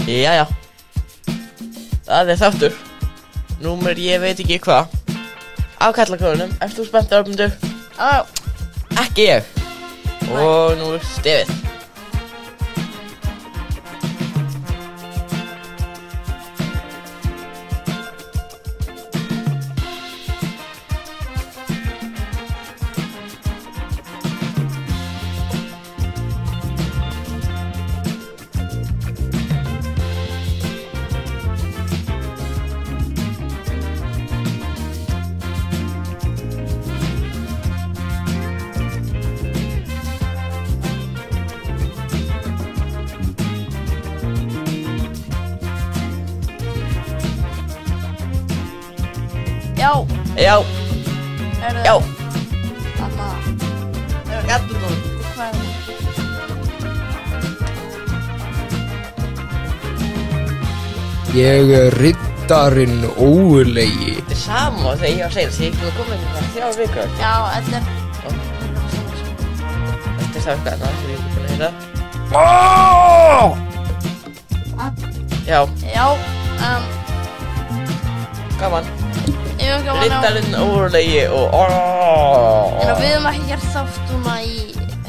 Jæja. Það þáttur. Númer ég veit ekki hvað. Á Karlaklónum. Ert þú spenntur, Arnmundur? Já. Ekki ég. Og nú stefið. Já. Já. Þarna. Gallagón. Hvað Ég er riddarinn ólegi. Þetta sama þegar ég var segil, því ég ekki komið hérna 3 vikur. Já, þetta Þetta það hvað annað sem ég ekki búin að heyra. Já, Já, gaman. ég hef gaman á. Riddarinn ólegi og En við höfum ekki gert þátt núna í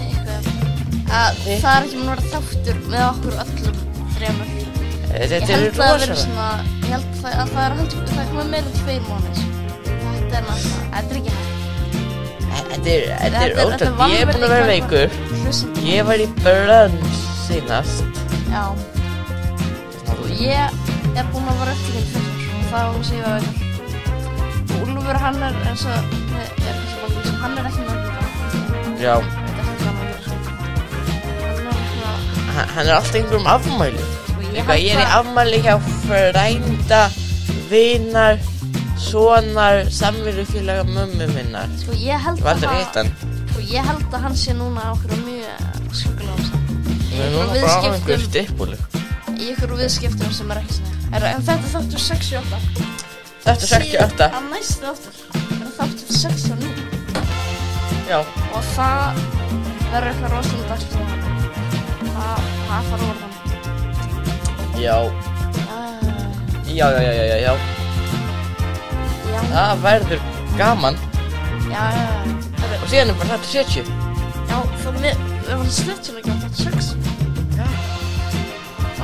eitthvað. Það er ekki mun að vera þáttur með okkur öllum 3. Þetta Ég er held að það verið rosalega. svona, ég held að það er komið meira en 2 mánuðir. Þetta er náttúrulega, þetta er ekki hægt. Þetta er Þetta er ótrúlega. Ég er búin að vera veikur. Hlustum. Ég var í brunch seinast. Já. Og ég er búin að vera upptekinn fyrir og það var sem ég var veikur. Úlfur hann er eins og, hann er ekki með þetta. Já. Þetta er ekki gaman að gera svona. Hann er alltaf einhverjum afmæli. Ég Ég er í afmæli hjá frænda, vinar, sonar, samvinnufélaga mömmu minnar. Ég held Þú aldrei hitt hann. Ég held að hann sé núna á okkur mjög skuggulega ástæð. Við erum núna bara á einhverju stippúli. Í ykkur viðskiptum sem er ekki svona. En þetta er þáttur 68. Þetta er 68. Það næstu þáttur. Það er þáttur 69. Já. Og það verður eitthvað rosalega dagskrá. Það fara úr þannig. Já. Já. Já. Það verður gaman. Já. Og síðan er bara þetta 70. Já, það við varum slettjum ekki á þetta 6. Já.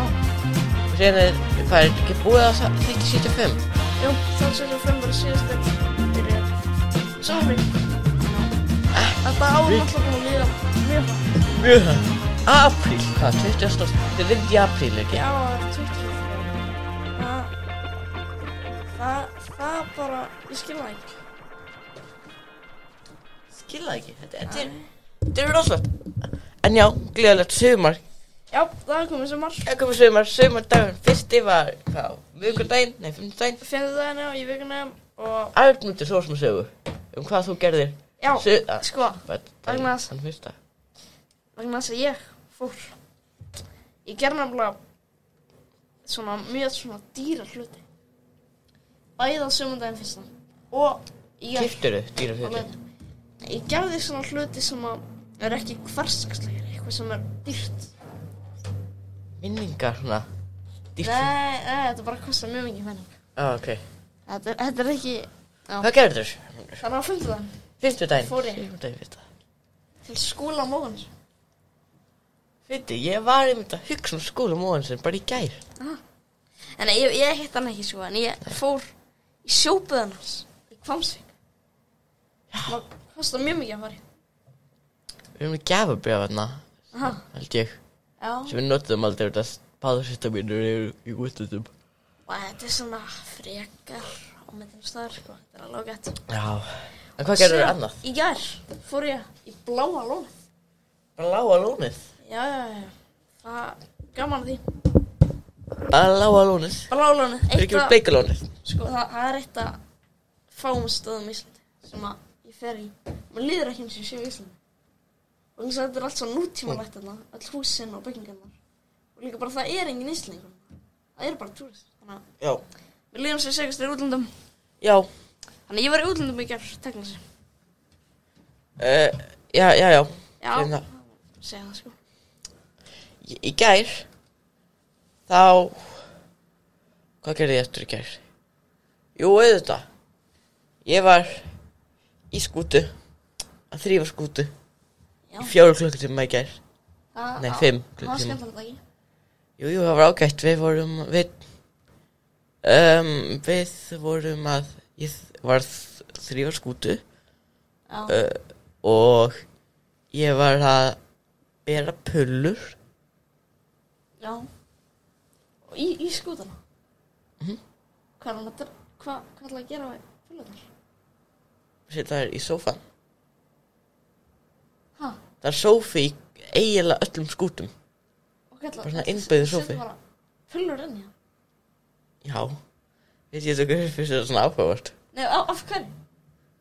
Og síðan er það ekki búið að þetta 75. Jú, það 75 var síðast byrjað. Sorry. Þetta áður náttúrulega búin að líða mjög hratt. Mjög það. Apríl. Hvað? 20. Þið vind í apríl ekki? Já, 20. Það bara, ég skil það ekki. Skil það ekki. Þetta er rosalegt. En já, gleðilegt sumar. Já, það er komið sumar. Það komið sumar, sumardagur. Fyrsti var, hvað, vikudaginn? Nei, fimmtudaginn. Fimmtudaginn, já, í vikunni og... Arnmundur svo sem sögu. Hvað þú gerðir. Já, sko, vegna þess. Þann fyrsta. Vegna þess að ég fór. Ég gerði nefnilega svona mjög svona dýra hluti. Bæði á sumardaginn fyrsta. Og ég... Keyptirðu dýra hluti? Ég gerði svona hluti sem er ekki hversdagslegir. Eitthvað sem er dýrt. Minningar svona dýrt. Nei, þetta bara kostar mjög mikið penning. Ok. Þetta er ekki... Já. Hvað gerður? Þannig á fimmtudaginn. Fimmtudaginn? Fór ég. Fimmtudaginn fyrsta. Til skóla Móðans. Fyndi, ég var einmitt að hugsa skóla Móðans bara í gær. Aha. En ég hitt hann ekki svo, en ég fór í sjóböðan hans í Hvammsvík. Já. Það kostar mjög mikið að fara í. Við erum með gjafabréf þarna, held ég. Já. Sem við notum aldrei þetta báðarsýsta mínur í útlutum. Og þetta er svona frekar á meðan staðar, sko. Þetta er alveg gett. Já. En hvað gerður annað? Í gær fór ég í Bláa lónið. Bláa lónið? Já. Það gaman að því. Bláa lónið? Bláa lónið. Er ekki verið Bleikalónið? Sko, það er eitt að fáum stöðum í Íslandi sem að ég fer í. Man líður ekki eins og ég sé í Íslandi. Og eins og þetta er allt svo nútímalegt þarna, öll húsin og byggingarnar. Og líka bara það er engin Íslendingur. Það er bara túrist. Þannig að Já. við líðum sem segast í útlöndum. Já. Þannig að ég var í útlöndum í gær, tekna sig. Já. Já, segja það sko. Í gær þá hvað gerði ég eftir í gær? Jú, auðvitað. Ég var í skútu að þrífa skútu Já. í 4 klukkutíma í gær. Nei, 5 Það var klukkutíma. skemmtilegt ekki. Jú, það var ágætt. Við vorum að ég var þrífa skútu Já. og ég var að bera pullur. Já. Og í skútuna? Hvað ætlaði að gera við pullunar? Setja þær í sófann. Ha? Það er sófi í eiginlega öllum skútum. Og hvað Bara svona innbyggður sófi. Setja bara pullur inn í hann? Já. Veit ég þetta fyrir þetta svona áhugavert. Nei, af hverju?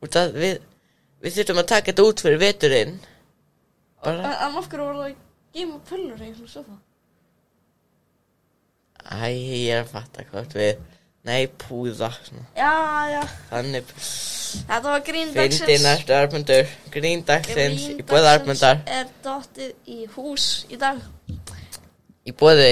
Út að við þurfum að taka þetta út fyrir veturinn. Bara, En af hverju voru það að geima pullur í svona sofa? ég er að fatta hvort við, nei, púða, svona. Já. Þannig, Þetta var grín dagsins. fyndi næstu Armundur, grín dagsins, í bóði Armundar. Er dottið í hús í dag. Í bóði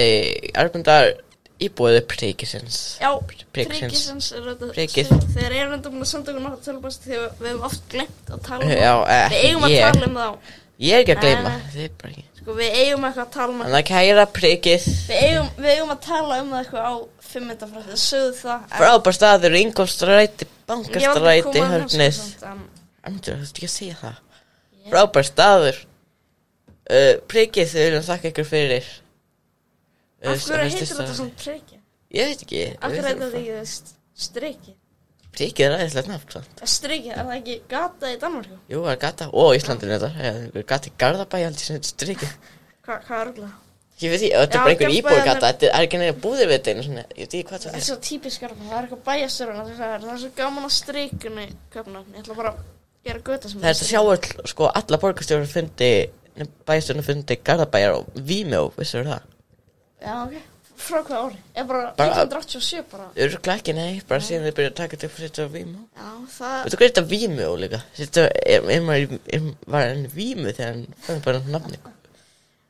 Armundar, í bóði Prikisins. Já, Prikisins. Prikisins er þetta. Prikið. Þeir eru enda búin að senda okkur nokkuð tölupast þegar við hefum oft glemt að tala um Já, það. Við eigum að ég. tala um þá. Ég er ekki að gleyma, Nei. þið er bara ekki. Sko, við eigum eitthvað að tala um það. Þannig að kæra Prikið. Við eigum að tala um það eitthvað á 5 minúta frá því. Það sögðu það. Frábær staður, Ingólfsstræti, Bankastræti, Hörgnes. Armundur, þú veist ekki að segja það. Frábær staður. Prikið, þau viljum þakka ykkur fyrir. Af hverju heitir þetta svona prikið? Ég veit ekki. Af hverju heitir þetta ekki strikið? Prikið er aðeinslega nafn, sant? Strikið, er það ekki gata í Danmarku? Jú, það er gata, og Íslandinu þetta. Gata í Garðabæ, ég held ég sem þetta strikið. Hvað er það? Ég veit ekki, þetta er bara einhver íbúðgata, þetta er ekki neina búðir við þetta einu svona, ég veit ekki hvað Það það er er. svo típisk Garðabæ, það er eitthvað bæjarstjórinn það er svo gaman að strikinu Kaupmannahöfn. Ég ætla bara að gera göta sem Það er þetta sjá öll, sko, alla borgarstjórar bæjarstjórnar fundi Garðabæjar og Vímjó, vissir það? Já, ok. Frá hvað ári? Er bara Bara- 1987 bara. Örugglega ekki, nei, bara síðan þið byrja að taka þetta upp og setja á Vímjó. Já, það... Veitu hvað er þetta Vímjó líka? Var hann Vímjó þegar hann fann bara nafni?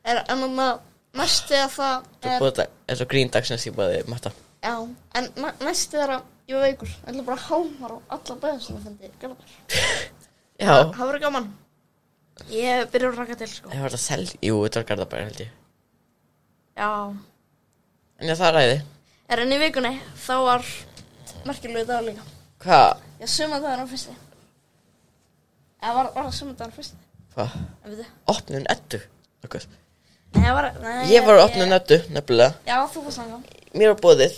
En þannig að næst þegar það Þú búið þetta, eins og gríndagsins ég búið matta. Já, en næst þegar ég var veikur. Ég ætla bara að hámar á alla bæjarstjórnarfundi Garðabæjar. Já, Það verður gaman. Ég byrja að raka til, sko. það var þetta jú, þetta var Garðabæjar held ég. Já. En já, það ræði. En í vikunni, þá var merkilegu dag líka. Hvað? Já, sumardagur á fyrsti. Eða var það sumardagur á fyrsti? Hvað? En við þið? Opnun eddu. Nei, Nei, ég var opnun eddu, nefnilega. Já, þú var sanga. Mér var boðið.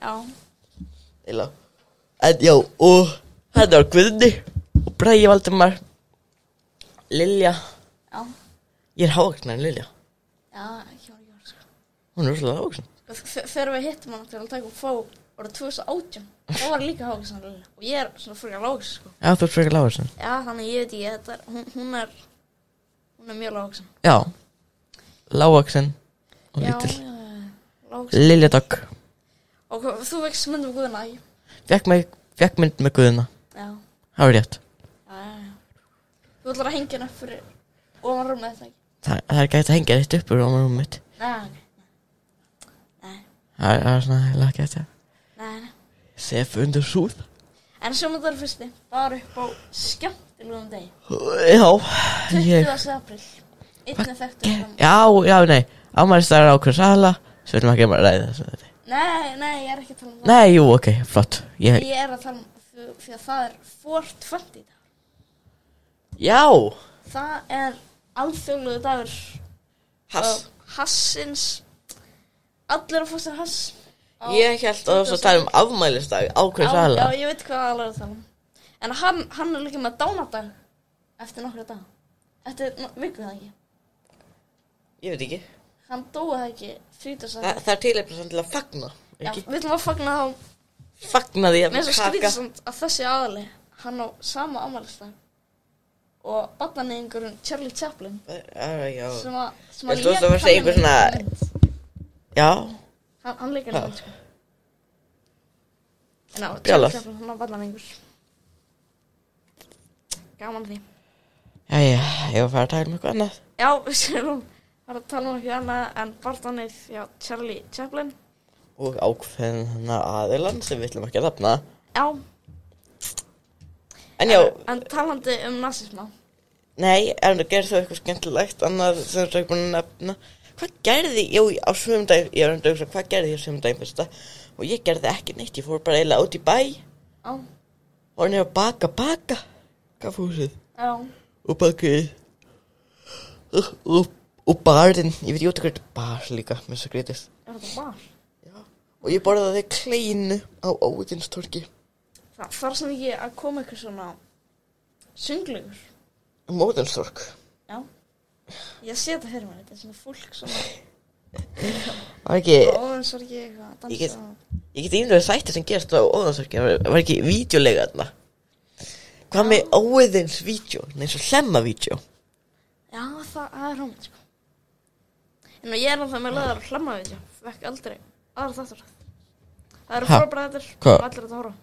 Já. Eila. En já, og þetta var Guðni og Bragi Valdimar. Lilja. Já. Ég er hávaxnar en Lilja. Já, ekki var ég sko. Hún er rosalega hávaxnar. Þegar við hittum hana til að taka upp fá árið 2018, þá var líka hávaxnar Lilja. Og ég er svona frekar lágvaxin, sko. Já, þú ert frekar lágvaxin. Já, þannig ég veit ekki, þetta er, hún er mjög lágvaxin. Já. Lágvaxin og lítil. Já, lágvaxin. Lilja Dögg. Og þú vext myndum við Guðna, ekki? Fekk mynd með Guðna. Já. Það var rétt. Já. Þú ætlar að hengja henni upp fyrir ofan rúmið þetta, ekki? Það er gætt að hengja þetta upp úr rúmið mitt. Nei. Það er svona heila gætt að Nei. sef undir súð. En sumardagur fyrsti var upp á skemmtilegum degi. Já. 20. apríl. Einnig þekktur. Já, nei. Ámælistæður á Kursala. Svo viljum ekki bara ræða þessu þetta. Nei, ég er ekki að tala um það. Nei, jú, ok, flott. Ég er að tala um því að það er 420 í dag. Já. Það er alþjóðlegu dagur hassins. Allir að fá sér hass. Ég held að þú tala um afmælisdag á Kursala. Já, ég veit hvað allir að tala um. En hann er líka með dánadag eftir nokkra daga. Eftir viku það ekki. Ég veit ekki. Hann dói það ekki 30. Það er tilefni samt til að fagna, Já, ekki? við ætlum að fagna þá. Fagna því að Mér er svo skrítið samt að þessi aðali, hann á sama afmælisdag og barnaníðingurinn Charlie Chaplin Já. sem að Þú veist að vera einhver svona. Já. Hann leikar hann sko. En á, Brjálað. Charlie Chaplin, hann á barnaníðingur. Gaman því. Jæja, ég var að fara að tala um eitthvað annað. Já, við séum var að tala um ekki annað en barnanið hjá Charlie Chaplin og ákveðin hennar aðilann sem við ætlum ekki að nefna. Já. En já. En talandi nasisma. Nei, en það gerði þó eitthvað skemmtilegt, annað sem þú ekki búin að nefna. Hvað gerði ég á sumardaginn, ég var að hugsa, hvað gerði ég á sumardaginn fyrsta? Og ég gerði ekki neitt, ég fór bara eiginlega út í bæ. Já. Og hann að baka kaffehúsið. Já. Og bakaði. Og barinn, ég veit ekki hvað bar líka, mér svo skrítið. Þetta bar? Já. Og ég borðaði kleinu á Óðinstorgi. Það þarf sem ekki að koma eitthvað svona sönglegur. Óðinstorg. Já. Ég sé þetta fyrir mér, þetta svona fólk svona. Var ekki. Óðinstorgi eitthvað að dansa. Ég get ímyndað þætti sem gerst á Óðinstorgi, var ekki vídeolega þarna. Hvað með Óðinsvídeó, eins og hlemmavídeó? Já, það er rómið, sko. En ég er alltaf með löðar hlemmavídeó, vekk aldrei aðra þáttur. Það eru frábæðir, allir að horfa.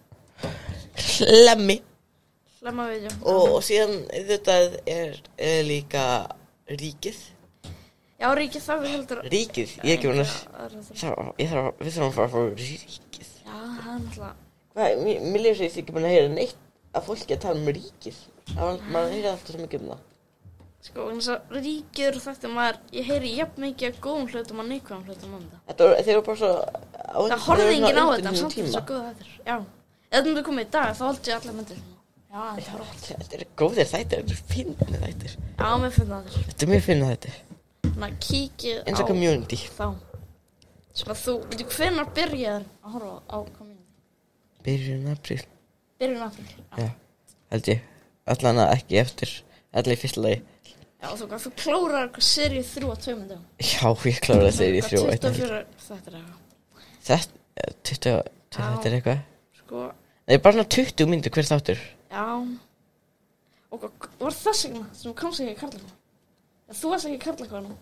Hlemmavídeó. Og síðan þetta er líka Ríkið. Já, Ríkið það við heldur. Ríkið, ég ekki við þurfum að fara að fara Ríkið. Já, það er náttúrulega. Hvað, mér lefur sér ekki búin að heyra neitt að fólki að tala Ríkið. Maður heyri alltaf svo mikið það. Sko, eins og Ríkið þetta ég heyri jafn mikið af góðum hlutum og neikvæðum hlutum um þetta. Þeir eru bara svo. Það horfði enginn á þetta, en samt svo góð þetta. Já. Ef þetta komið í dag, þá haldi ég allar myndir. Já, þetta var allt. Þetta eru góðir þættir, þetta eru fyndnir þættir. Já, mér finnst það þér. Þetta er mjög fyndnir þættir. Þannig að kíkið á. Eins og Community. Þá. Sko, veitu hvenær byrjaðir að horfa á Community? Byrjun apríl. Já. Held ég. Allan ekki eftir. Allir í fyrsta lagi. Já, þú klárar eitthvað seríu 3 á 2 myndum. Já, ég kláraði seríu 3 á 1 mynd. 24 þetta er eitthvað. Þetta er eitthvað. Sko. Það er bara svona 20 myndir hver þáttur. Já. Og var þess vegna sem þú komst ekki í karlakonu? Já, þú varst ekki í karlakonu.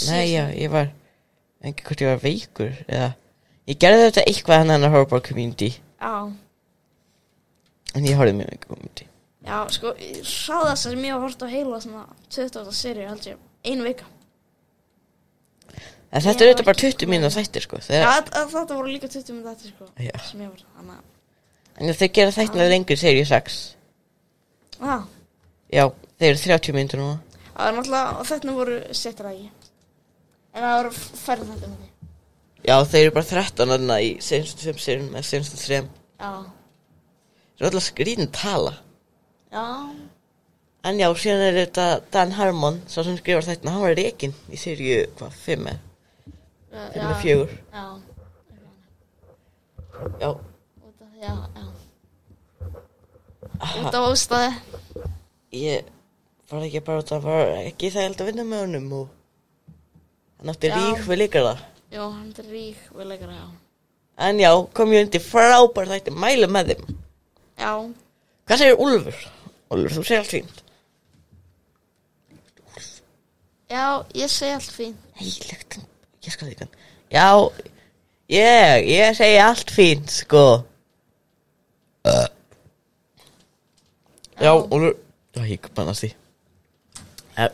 Nei, já, ég var ekki hvort ég var veikur eða. Ég gerði þetta eitthvað hann að horfa á Community. Já. En ég horfði mjög mikið Community. Já, sko, ég sá þess að ég hort á heila svona 28 seríu, held ég, 1 vika. En þetta er bara 20 mínútur þættir, sko. Já, þetta voru líka 20 mínútur þættir, sko. Já. Sem ég var, þannig að. En þeir gera þættilega lengri seríu 6. Já, þeir eru 30 mínútur núna. Það er náttúrulega, og þetta voru settir að ég. En það voru færið þetta með því. Já, þeir eru bara 13 aðna í senastu 5 seríum með senastu 3. Já. Það er alltaf skrítin tala. Já. En já, síðan er þetta Dan Harmon, sá sem skrifar þættina, hann var rekinn í seríu, 5 eða? 5 eða 4. Já. Já. Já. Út af ástæði. Ég var ekki bara, það var ekki þægilegt að vinna með honum og hann átti rík við leikara. Já, hann átti rík við leikara, já. En já, Community frábær þætti, mælu með þeim. Já. Hvað segir Úlfur? Úlfur, þú segir allt fínt. Já, ég segi allt fínt. Heilegt, ég skal þig hann. Já, ég segi allt fínt, sko. Já, Úlfur, það ég bannast því.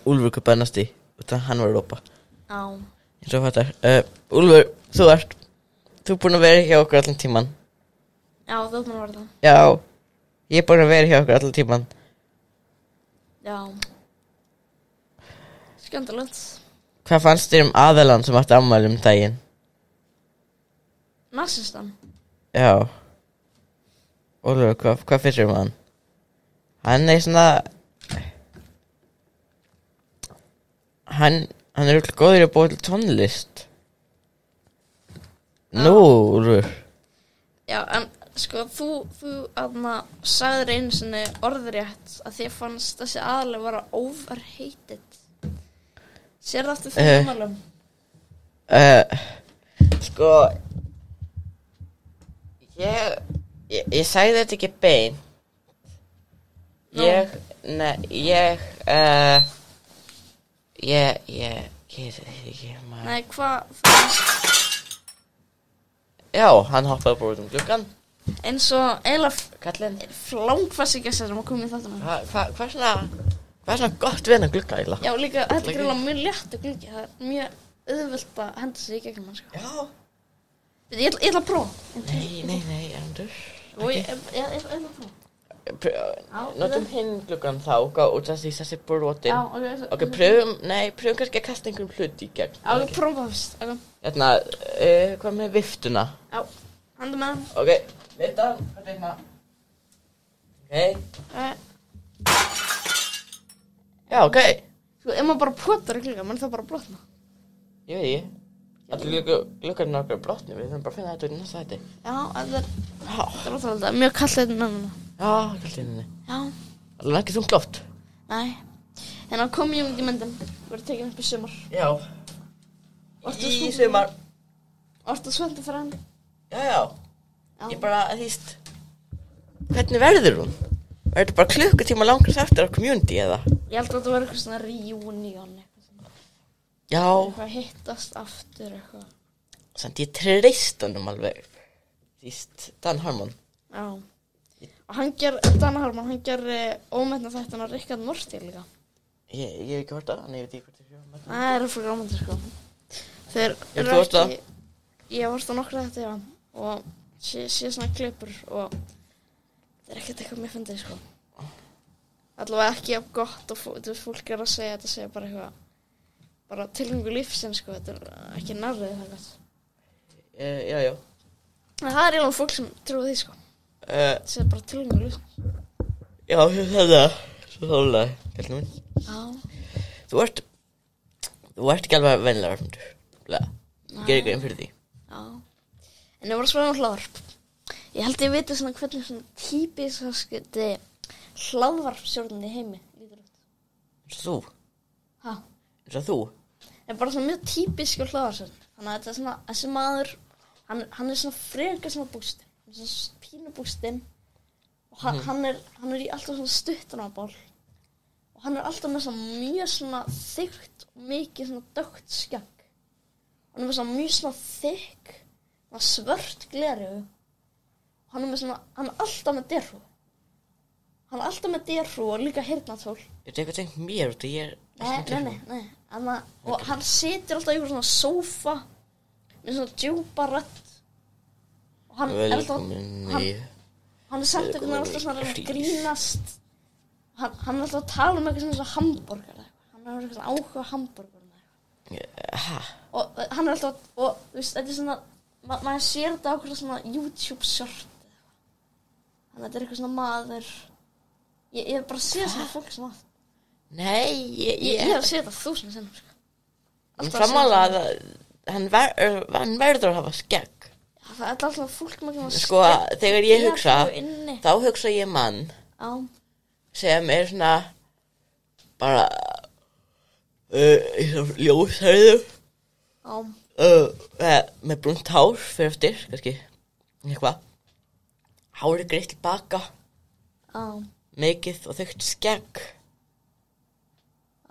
Úlfur bannast því, hann var að rópa. Já. Eins og fattar. Úlfur, þú ert búin að vera hjá okkur allan tíman. Já, þú ert búin að vera það. Já, ég er búin að vera hjá okkur allan tíman. Já. Skemmtilegt. Hvað fannst þér aðalann sem átti afmæli daginn? Nasistan. Já. Úlfur, hvað finnst þér hann? Hann er svona. Hann er öll góður að búa til tónlist. Nú, Úlfur. Já, en sko, þú sagðir einu sinni orðrétt að þér fannst þessi aðalega vera overhated. Sér það aftur fyrir umælum? Sko, ég sagði þetta ekki bein. Ég ekki maður. Nei, hvað? Já, hann hoppaði bara út gluggann. Eins og eiginlega Kallinn. langfassi gestur sem að koma í þáttunum. Hvað er svona gott við hennar glugga eiginlega? Já, líka, þetta er greiðlega mjög léttu gluggi. Það er mjög auðvelt að henda sig í gegnum hann, sko. Já. Ég ætla að prófa. Nei, Erlendur. Og ég ætla að prófa. Notum hinn gluggan þá út af því þessi brotin. Já, ok, pröfum kannski að kasta einhverjum hlut í gegn. Já, prófa fyrst, ok. Hérna, hvað með viftuna? Já, handu með hann. Ok, vifta, hvað er hérna? Ok. Já, ok. Sko, ef maður bara potar í glugga, mann það bara brotna. Ég veit ég. Allir gluggarnir okkar brotni, við þurfum bara að finna þetta í næsta hætti. Já, þetta er ótrúlega, mjög kallt hérna núna. Já, kallt hérna. Já. Alveg ekki þungt loft. Nei. En þá kom ég út í myndin. Verður tekið upp í sumar. Já. Í sumar. Varstu svöldu fyrir hann? Já. Ég bara, þýst. Hvernig verður hún? Verður þetta bara klukkutíma langar eftir á community eða? Ég held að þetta verður eitthvað svona reunion eitthvað svona. Já. Eitthvað hittast aftur eitthvað. Samt ég treyst honum alveg. Þýst, Dan Harmon. Já. Og Dan Harmon, hann ger ómetna þættina Rick and Morty líka. Ég hef ekki hort það, en ég veit ekki hvort það er. Það er fyrir ómyndir, sko. Þeir eru ekki... Ég hef hort á nokkra þetta, já. Og sé svona klippur og það er ekkert eitthvað mér fyndið, sko. Allavega ekki af gott og fólk er að segja, þetta segja bara eitthvað. Bara tilgangur lífsins, sko. Þetta er ekki narrið það gott. Já. Það er eiginlega fólk sem trúið því, sko. Það segja bara tilgangur lífsins. Já, þetta er svo þálega, gæltum minn. Já. Þú ert ekki alveg vennilega örfundur. Ég ger ekki einn fyrir því. Já. En ég var að spara um hlaðvarp. Ég held ég viti svona hvernig svona típisk hlaðvarpstjórnin í heimi lítur út. Eins og þú? Ha? Eins og þú? En bara svona mjög típisk hlaðvarpstjórn. Þannig að þetta er svona, þessi maður, hann er svona frekar svona bústinn. Hann er svona pínu bústinn. Og hann er í alltaf svona stuttanabál. Og hann er alltaf með svona mjög svona þykkt og mikið svona dökkt skegg. Hann er með svona mjög svona þykk, svona svört gleraugu. Og hann er alltaf með derhúfu. Hann er alltaf með derhúfu og líka heyrnartól. Er þetta eitthvað tengt mér út og ég er... Nei. Og hann situr alltaf í einhver svona sófa með svona djúpa rödd. Og hann er alltaf... Hann er samt eitthvað alltaf svona að grínast. Hann er alltaf að tala um eitthvað svona hamborgar. Hann er eitthvað áhuga hamborgar. Og hann er alltaf, og þú veist, þetta er svona, maður sér þetta á eitthvað svona YouTube short. Þannig að þetta er eitthvað svona maður. Ég hef bara séð svona fólk sem að. Nei, ég hef séð þetta 1000 sinnum, sko. Hann framálega að hann verður að hafa skegg. Það er alltaf fólk með svona sko, þegar ég hugsa, þá hugsa ég mann sem er svona bara ljóshærður með brúnt hár fyrir eftir, kannski eitthvað hárið greitt tilbaka mikið og þykkt skegg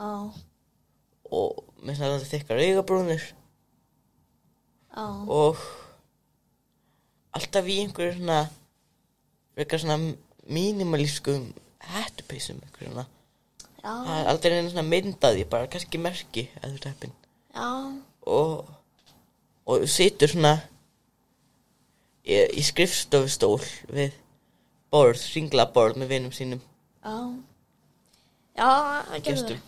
og með svona þykkar augabrúnir og alltaf í einhverju svona frekar svona mínimalískum hettupeysum einhverju svona. Það er aldrei einu svona myndaði, bara kannski merki að þú ert heppin. Og situr svona í skrifstofustól við borð, hringla borð með vinum sínum. Já, það gerði það.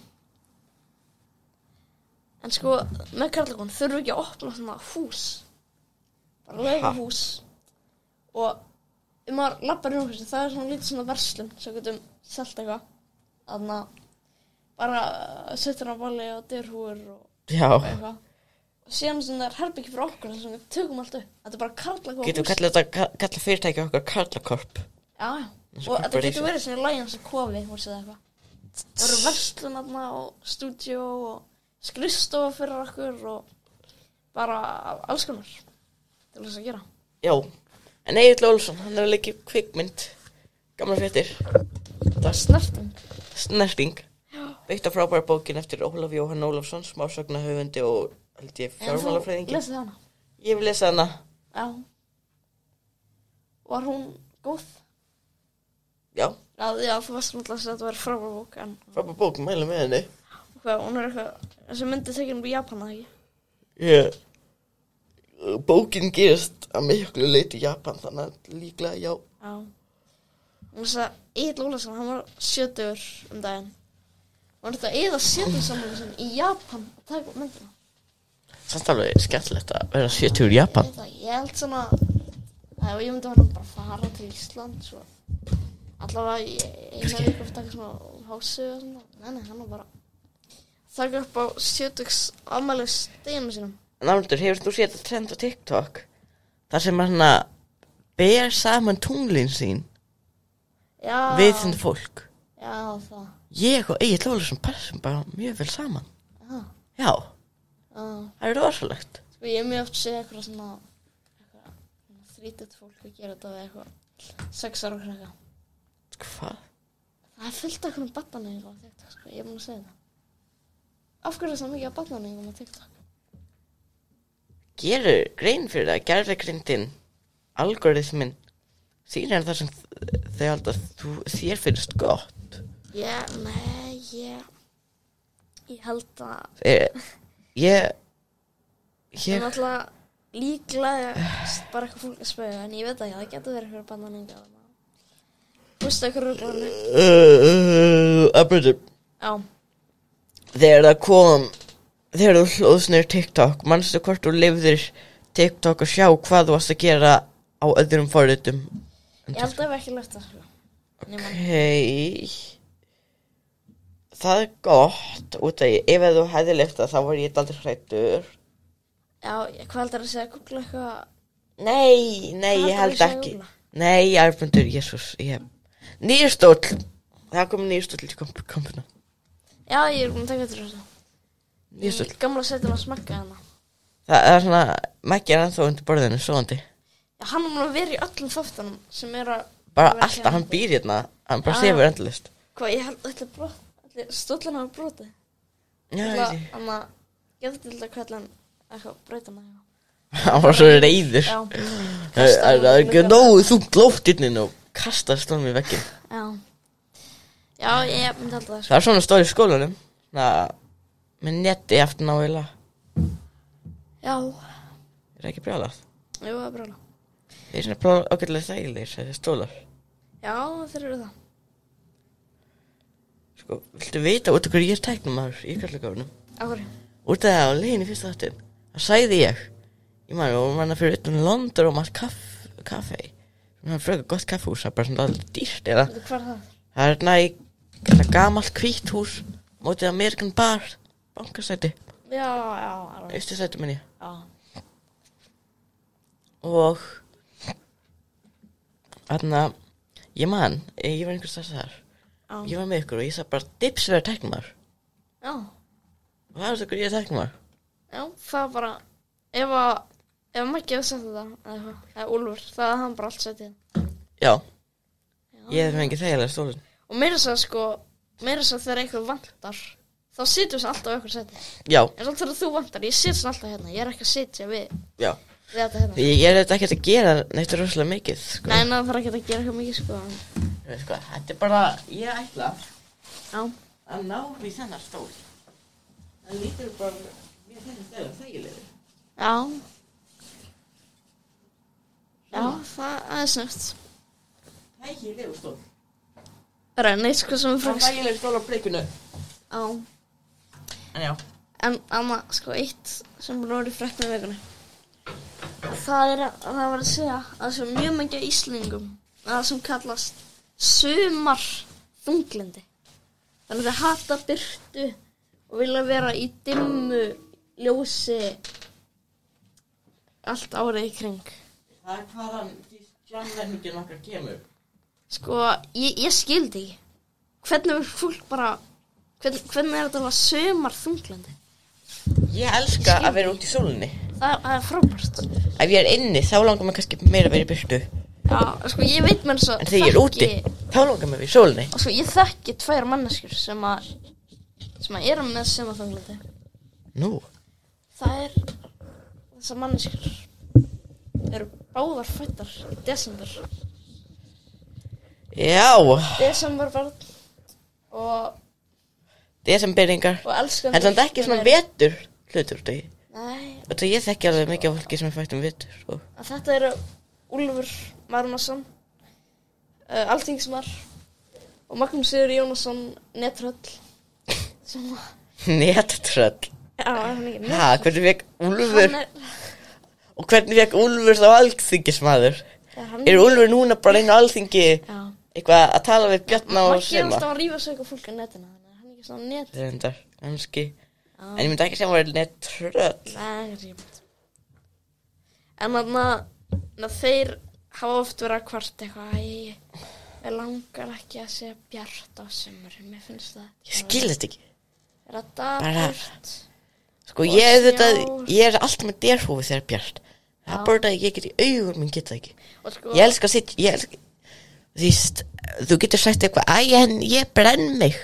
En sko, með karlakon þurfum við ekki að opna svona hús. Bara leiguhús. Og maður labbar í húsi, það er svona lítið svona verslun sem getum selt eitthvað. Þannig að bara setja á balli og dyrhúur og eitthvað. Og síðan sem það er herbyggi fyrir okkur sem við tökum allt upp. Þetta er bara karlakon. Getum við kalla fyrirtæki okkar karlakorp. Já. Og þetta getur verið svona Lions kofi, húsið eitthvað. Það eru verslun þarna og stúdíó og skrifstofa fyrir okkur og bara alls konar til þess að gera. Já. En Egill Ólafsson, hann er leikið kvikmynd, gamla fréttir. Það er Snerting. Byggt á frábæra bókin eftir Ólaf Jóhann Ólafsson, smásagnahöfundi og held ég fjármálafræðingi. En þú lesið hana? Ég hef lesið hana. Já. Var hún góð? Já. Já, þú varst náttúrulega að segja að þetta var frábæra bók. Frábæra bók, mælum með henni. Hvað, hún er eitthvað, þessi myndi tekin upp í Japan, eða ekki? Bókin gerist að miklu leyti Japan, þannig að líklega já. Já. Þess að Egill Ólafsson, hann var 70 daginn. Var þetta eða 70 saman sem í Japan að taka upp myndina. Samt alveg skemmtilegt að vera 70 í Japan. Ég held svona, ég myndi bara fara til Ísland, svo allavega í eina viku að taka svona hásu og svona. Nei, hann var bara taka upp á 70 afmælisdeginum sínum. Náttúrulega, hefur þú séð þetta trend á TikTok? Þar sem hann ber saman tunglin sín við þetta fólk. Já, það. Ég og Egill Ólafsson passum bara mjög vel saman. Já. Það rosalegt. Sko, ég mjög oft séð eitthvað svona þrítið fólk að gera þetta við eitthvað 6 ára krakka. Hvað? Það fullt af einhvern barnanýjum á TikTok, sko, ég mun að segja það. Af hverju er það mikið af barnanýjum á TikTok? Gerur grein fyrir það, gerðargreindin, algoritminn, sýnir það sem þau halda að þér finnst gott. Ég held að Ég er náttúrulega líklega bara eitthvað fólk að spauga, en ég veit ekki, það getur verið eitthvað barnanýjum. Þú veist eitthvað ruglarni? Abröður. Já. Þegar þú hlóðst niður TikTok, manstu hvort þú lifðir TikTok og sjá hvað þú varst að gera á öðrum forritum? Ég held að það ekki left það, sko. Ok. Það gott, út af ef þú hefði left það, þá var ég aldrei hræddur. Já, hvað heldur að segja, googla eitthvað? Nei, ég held ekki. Nei, Arnbjörn, Jesús, nýr stóll. Það kom nýr stóll í kompuna. Já, ég búin að taka þetta þessu. Nýr stóll. Gamla setin að smakka hana. Það svona, Maggi ennþá undir borðinu, svoandi. Já, hann mun að vera í öllum þáttunum sem að... Bara alltaf, hann býr hérna, hann bara sefur endalaust. Hvað, ég held allir stóllin hafa brotið. Já, ég sé. Þannig að getur til þetta kvellan eitthvað breytana. Hann var svo reiður. Já. Það er ekki nógu þungt loft inn og kastast hann við vegginn. Já. Já, ég myndi alltaf það. Það svona stóð í skólanum. Með netti eftir náðila. Já. Það ekki brjálað? Jú, það brjálað. Þeir svona bara ágætlega þægilegir, þessi stólar. Já, þeir eru það. Sko, viltu vita út af hverju ég tæknumæður í kallegáfunum? Á hverju? Út af það á leiðinni fyrsta þáttin. Það sagði ég. Ég maður, og manna fyrir utan London og maður kaffe. Það er fröka gott kaffehús, það er bara svona alveg dýrt, eða? Hvað er það? Það er hérna í gamalt hvítt hús, mótið American Bar, bankastæti. Já. Austurstræti minni. Já. Og þarna, ég var einhvers þess þar. Já. Ég var með ykkur og ég sagði bara dips vera tæknumæður. Já. Og það er svo ég er tæknumæður. Já, það bara, ef Maggi hefði sagt þetta, eða Úlfur, það hefði hann bara allt sætið. Já. Ég hef fengið þægilega stólinn. Og meira þess að þegar eitthvað vantar, þá situr við alltaf á eitthvað sætið. Já. En svo þegar þú vantar, ég sit sem alltaf hérna, ég er ekki að sitja við þetta hérna. Ég er þetta ekki að gera neitt rosalega mikið, sko. Nei, það þarf ekki að gera eitthvað mikið, sko. Sko, þetta er bara, ég ætla Já. að ná við þennar stól. Það lítur bara, mér finnst það þægilegur. Já. Já, það er snögt. Þægilegur stól. Það er neitt sko sem er Það er þægilegur stól á blikunu. Já. En já. En amma, sko, eitt sem búin að vera í fréttum í vikunni. Það var að segja að það er mjög mikið Íslendingum að það sem kallast sumarþunglyndi. Þannig að þeir hata birtu og vilja vera í dimmu ljósi allt árið í kring. Það er hvaðan stjárnlæningin okkar kemur. Sko, ég skildi ekki. Hvernig er fólk bara, hvernig er þetta að sumarþunglyndi? Ég elska að vera út í sólinni. Það er frábært. Ef ég er inni, þá langar mér kannski meira að vera í byrtu. Já, sko, ég veit mér svo... En þegar ég er úti, þá langar mér að vera í sólinni. Og sko, ég þekki 2 manneskjur sem að eru með sumarþunglyndi. Nú? Það er... Þessar manneskjur eru báðar fættar í desember. Já. Desemberbarn og Desemberingar. elskandi. En það er ekki svona vetur hlutur, þú? Nei, Þetta ég þekki alveg mikið af fólki sem er fætt vetur sko. Að þetta eru Úlfur Marinósson, Alþingismaður og Magnús Sigurður Jónasson Nettröll sem Nettröll? Já, hann ekki Nettröll. Hvernig fekk Úlfur og hvernig fekk Úlfur þá alþingismaður? Úlfur núna bara inn á alþingi eitthvað að tala við Bjarna og Sima? Maður alltaf að rífa sig eitthvað fólk á netinu, hann er ekki svona net. Reyndar, kannski. En ég myndi ekki sem var Nettröll. Nei, ekki mynd. En þannig að þeir hafa oft verið að kvart eitthvað ég langar ekki að segja bjart á sumrin, mér finnst það. Ég skil þetta ekki. Er það dapurt? Sko ég er alltaf með derhúfi þegar bjart. Það bara það ég get í augur minn geta ekki. Sko, ég elska sitt, þú getur sagt eitthvað, en ég brenn mig.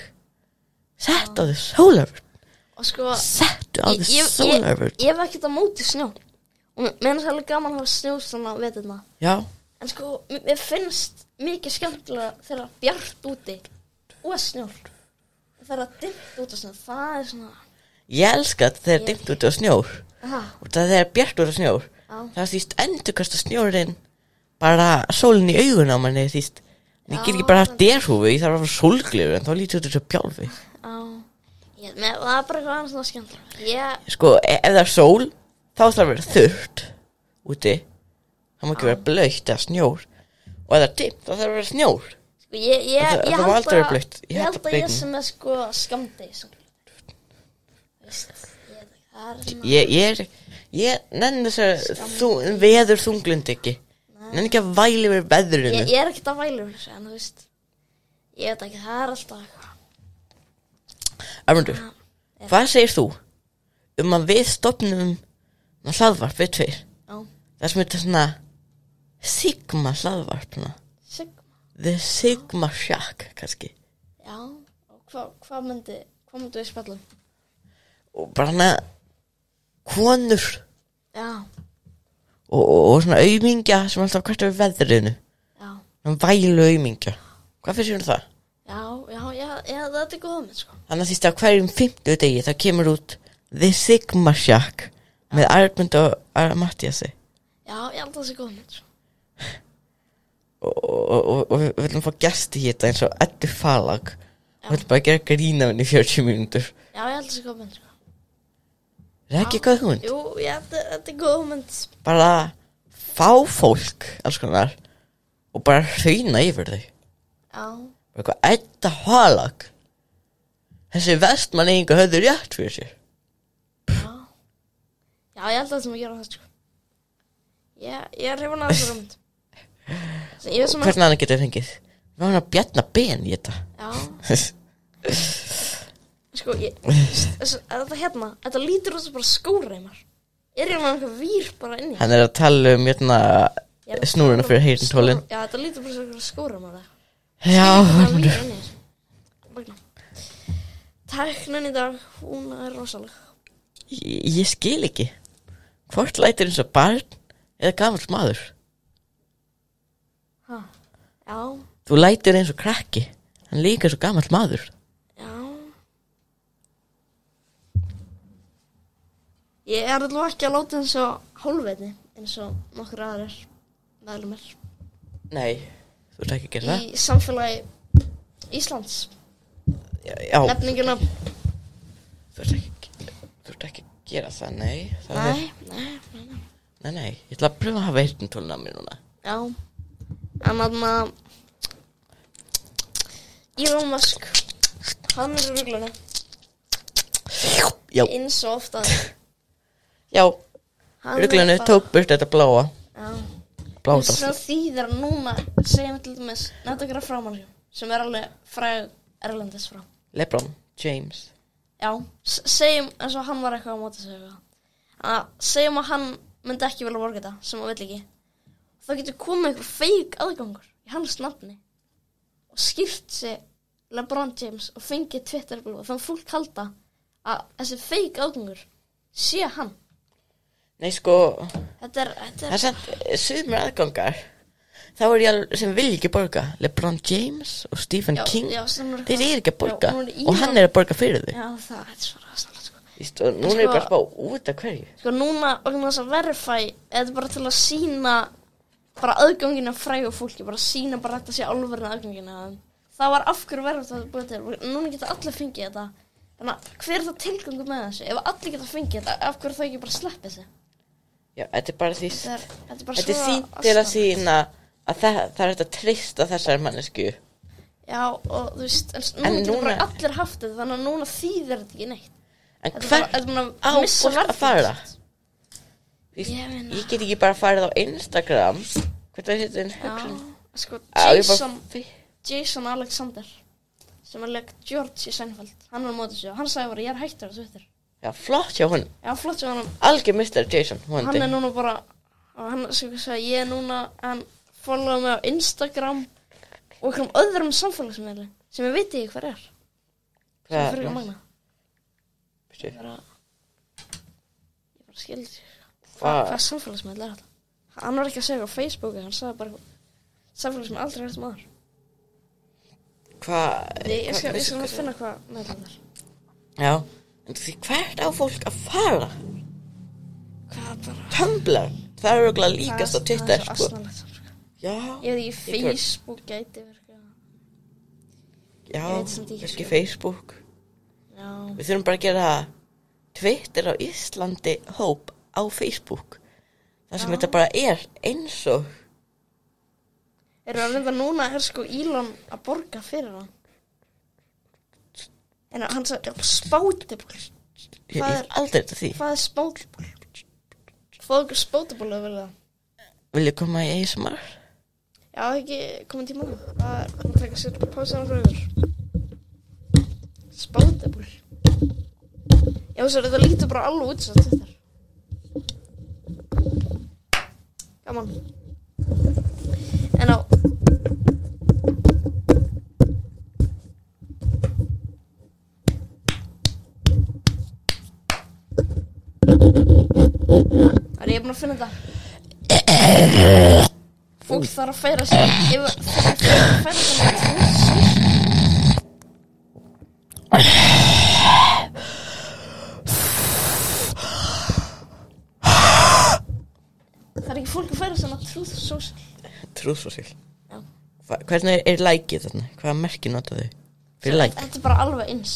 Sett á þig sólarvörn. Sko, settu á þig sólarvörn. Ég hef ekkert á móti snjó. Og mér finnst það alveg gaman að hafa snjó svona veturna. Já. En sko, mér finnst mikið skemmtilega þegar bjart úti og snjór. Þegar dimmt út og snjór, það er svona... Ég elska þetta þegar dimmt út og snjór. Og það er bjart út og snjór. Það þýst endurkasta snjórinn bara sólinn í augun á manni þýst. En ég get ekki bara haft derhúfi, ég þarf að hafa sólgleru en þá lítið út þessu bjálfi. Það er bara eitthvað annars svona skemmtilega. Sko, ef það er sól, þá þarf að vera þurrt úti. Það má ekki vera blautt eða snjór. Og ef það er dimmt, þá þarf að vera snjór. Sko, ég held að ég sem er sko skammdegi. Ég nenni þessar veður þunglind ekki. Nenni ekki að væli við veðrinu. Ég er ekkert að væli við þessu, en þú veist, ég veit ekki, það er alltaf eitthvað. Armundur, hvað segir þú að við stofnum hlaðvarp við tveir? Já. Það sem þetta svona Sigma hlaðvarp. Sigma? The Sigma Shack, kannski. Já, og hvað myndi við spjalla? Og bara hana konur. Já. Og svona aumingja sem alltaf kvarta við veðrinu. Já. Vælu aumingja. Hvað finnst þér það? Já, þetta er góð mynd, sko. Þannig að því að hverjum 50 degi það kemur út The Sigma Shack með Armund og Mattiasi. Já, ég held að það sé góð mynd, sko. Og við viljum fá gesti í þetta eins og Eddu Falag. Við viljum bara gera grína henni í 40 mínútur. Já, ég held að það sé góð mynd, sko. Er það ekki góð hugmynd? Jú, þetta er góð hugmynd. Bara fá fólk alls konar og bara hrauna yfir þau. Já. Bara eitthvað Edda Falag. Þessi vestmanninga höfðu rétt fyrir sér. Já, ég held að það sem að gera það, sko. Ég er hrifin að þessu hugmynd. Hvernig hann getur fengið? Við varum að bjarna ben í þetta. Já. Sko, þetta lítur út sem bara skóreimar. Er ég með einhver vír bara inni? Hann er að tala snúruna fyrir heyrntólin. Já, þetta lítur bara sem einhver skóreimar. Já. Tæknin í dag, hún er rosaleg. Ég skil ekki. Hvort lætur eins og barn eða gamall maður? Já. Þú lætur eins og krakki. Hann líka eins og gamall maður. Já. Ég er alveg ekki að láta eins og hálfveitni eins og nokkur aðrir meðlumir. Nei, þú ert ekki að gera það. Í samfélagi Íslands. Já. Nefninguna. Þú ert ekki að gera það, nei. Nei. Ég ætla að pröfa að hafa heyrntólin á mér núna. Já. En þarna Elon Musk, hann er í ruglunni. Já. Eins og ofta. Já, ruglunni tók burt þetta bláa. Já. Bláa. Þess að þýðir að núna segjum við til dæmis Natagra Frámannsjó, sem er alveg fræg erlendis frá. LeBron James. Já, segjum eins og hann var eitthvað á móti sig eitthvað. Segjum að hann myndi ekki vilja borga þetta, sem hann vill ekki. Þá getur komið einhver feik aðgangur í hans nafni og skýrt sig LeBron James og fengið Twitter-blú og þannig fólk halda að þessi feik aðgangur sé hann. Nei, sko, Þetta er það er samt sumir aðgangar. Þá er ég sem vil ekki borga. LeBron James og Stephen King, þeir eru ekki að borga og hann er að borga fyrir þau. Já, það er svo ræðsannlega, sko. Víst, og núna er ég bara að spá út af hverju. Sko núna, vegna þess að Verify, þetta bara til að sýna bara aðgangina frægu fólki, bara sýna bara þetta sé alvörinu aðgangina. Það var af hverju Verify þetta búið til. Núna geta allir fengið þetta. Þannig að hver er það tilgangur með þessu? Ef allir geta fengið þetta, af hverju það ekki bara sleppi þessu? Já, þetta er bara því, Þetta þetta er fínt til að sýna að það er þetta treysta þessari mannesku. Já, og þú veist, en núna getur bara allir haft þetta, þannig að núna þýðir þetta ekki neitt. En hvert á fólk að fara? Ég get ekki bara farið á Instagram. Hvert er þetta en hugsun? Já, sko, Jason Alexander, sem leik George í Seinfeld, hann var á móti sig og hann sagði bara, ég er hættur á Twitter. Já, flott hjá hún. Já, flott hjá hann. Algjör Mr. Jason, hún. Hann er núna bara, og hann sagði, ég er núna, hann followa mig á Instagram og einhverjum öðrum samfélagsmiðli sem ég veit ekki hver er. Sem er fyrir magna. Ég bara skildi hvað samfélagsmiðli er þetta. Hann var ekki að segja á Facebooku, hann sagði bara samfélagsmiðli aldrei hægt maður. Ég skal finna hvað með þetta er. Já, en því hvert á fólk að fara? Hvað bara? Tumblr, það er örugglega líkast á Twitter, sko. Það er sko. Já. Ég veit ekki, Facebook gæti verið. Já, ekki Facebook. Já. Við þurfum bara að gera Twitter á Íslandi hóp á Facebook. Það sem þetta bara er eins og að reynda núna sko Elon að borga fyrir hann. En hann sagði, spátibúl. Ég aldrei þetta því. Hvað er spátibúl? Fóðu ykkur spátibúl að vilja það? Vil ég koma í ASMR? Já, ekki koma tíma á. Það er að taka sér pásan okkur yfir. Spátibúl. Já, svo þetta lítur bara alveg út svo þetta. Gaman. En á Það er ég búin að finna þetta. Fólk þarf að færa sig. Ég þarf að færa sig með Það er ekki fólk að færa sig með Truth Social. Truth Social? Já. Hvernig er likeið þarna? Hvaða merki nota þau? Fyrir like? Þetta er bara alveg eins.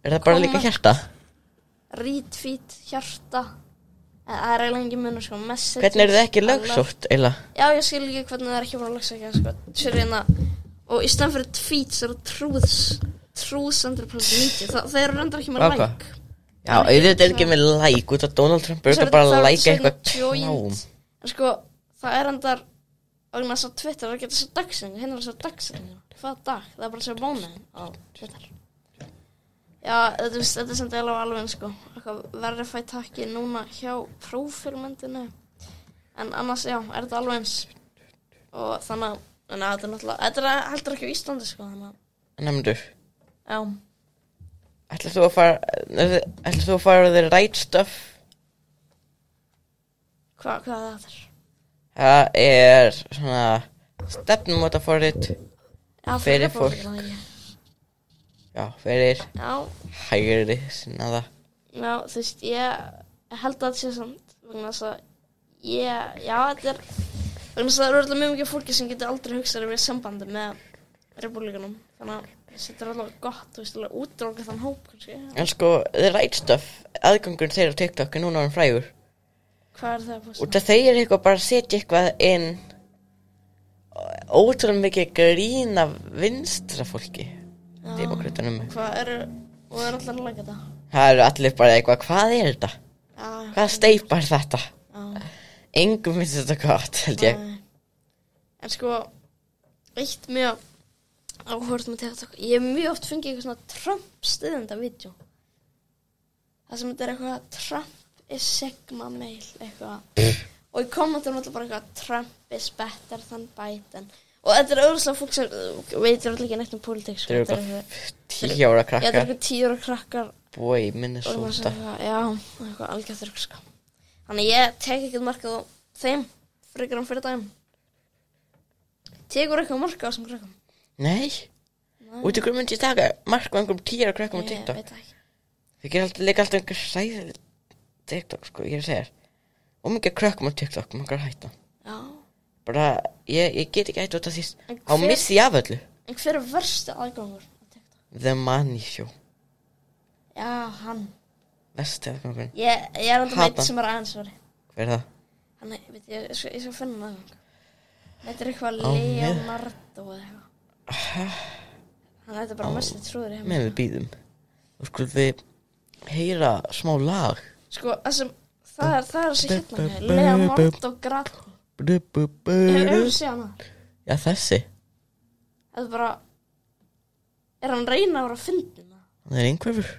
Er það bara líka hjarta? Retweet, hjarta. Það er eiginlega ekki munur sko. Messages. Hvernig er það ekki lögsótt eiginlega? Já, ég skil ekki hvernig það er ekki bara lögsótt sko. Sérina. Og í stæðan fyrir tweets eru truths _media. Það eru reyndar ekki með like. Já, auðvitað er ekki með like út af Donald Trump er þetta bara að like eitthvað klám. En sko, það er reyndar vegna þess að Twitter er ekki þess að dagsendingu, hérna er þess að dagsendingu. Hvað dag? Það er bara þess að mánuðin á Twitter. Já, þetta er sem deila á alveg sko. Verify takki núna hjá prófílmyndinu. En annars, já, er þetta alveg eins. Og þannig að þetta er náttúrulega, þetta er heldur ekki á Íslandi sko. Nefndur? Já. Ætlar þú að fara the right stuff? Hvað er það? Það er svona stefnumótaforrit fyrir fólk. Já, fyrir hægri sinnaða. Já, þú veist, ég held að þetta sé samt vegna þess að þetta er vegna þess að það eru alltaf mjög mikið fólki sem getur aldrei hugsað við sambandi með repúblikanum. Þannig að þetta er alltaf gott, þú veist, alveg útráka þann hóp kannski. En sko, the right stuff, aðgangur þeirra á TikTok er núna frægur. Hvað er það að posta? Og það þeir eitthvað bara setja eitthvað inn ótrúlega mikið grín af vinstra fólki. Demókratunum. Hvað og er allir að læka þetta? Það eru allir bara eitthvað, hvað er þetta? Hvað steypa er þetta? Engum finnst þetta gott, held ég. En sko, eitt mjög áhört með TikTok. Ég hef mjög oft fengið eitthvað svona Trump-stuðenda vídeo. Það sem þetta er eitthvað Trump is Sigma mail eitthvað. Og í kommentunum alltaf bara eitthvað Trump is better than Biden. Og þetta er auðvitað fólk sem veitir alltaf ekki neitt um pólitík sko. Þetta er eitthvað 10 ára krakkar. Já, þetta er eitthvað 10 ára krakkar. Boy, Minnesota. Já, eitthvað algjört þurrk sko. Þannig ég tek ekki markað á þeim frekar fyrir daginn. Tekur eitthvað markað á þessum krakkum? Nei. Út í hverju myndi ég taka markað á einhverjum 10 ára krakkum á TikTok? Ég veit það ekki. Það gerir alltaf einhver sæðileg TikTok, sko, ég segja þér. Og mikið krökkum á TikTok, maður hætta. Já. Bara, ég get ekki hætt út af því á missi af öllu. En hver verstu aðgangur á TikTok? The Money Show. Já, hann. Versti aðgangur. Ég alltaf veit sem aðeins var. Hver það? Hann, veit ég skal finna aðgang. Þetta eitthvað Leonardo eða eitthvað. Hann þetta bara mest trúður í heim. Við býðum. Og skulum við heyra smá lag. Sko, það er þessi hérna Leonardo Grati. Hefur séð hana? Já, þessi. Þetta er bara hann reyna að vera fyndin? Hann einhverfur.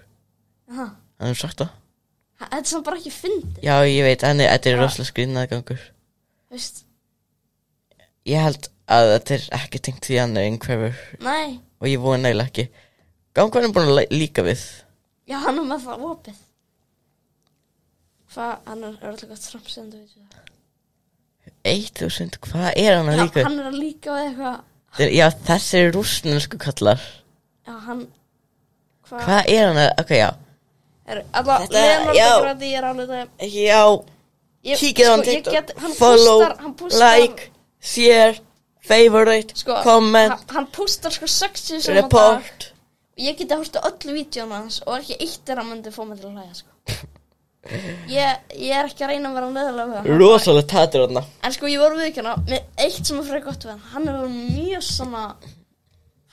Aha. Hann hefur sagt það. Þetta er samt bara ekki fyndin. Já, ég veit, þetta er rosalega skrýnaðgangur. Veist? Ég held að þetta er ekki tengt því hann einhverfur. Nei. Og ég vona eiginlega ekki. Hvað er búin að líka við? Já, hann með það opið. Hvað, hann alltaf gott framsendu, veitu það. 1000, hvað hann að líka við? Já, hann að líka við eitthvað. Já, þessi rússnesku kallar. Já, hann. Hvað hann að, ok, já. Alltaf, Leonardo Grati er alveg það. Já, kíkið á hann TikTok. Follow, like, share, favorite, comment. Hann postar 60 sem report. Ég geti að hlusta öllu vídeóna hans og ekki eitt myndi fá mig til að hlæja, sko. Ég er ekki að reyna að vera neðarlega við hann. Rosalega tatur hann. En sko, ég var viðurkenna með eitt sem frekar gott við hann. Hann er mjög svona,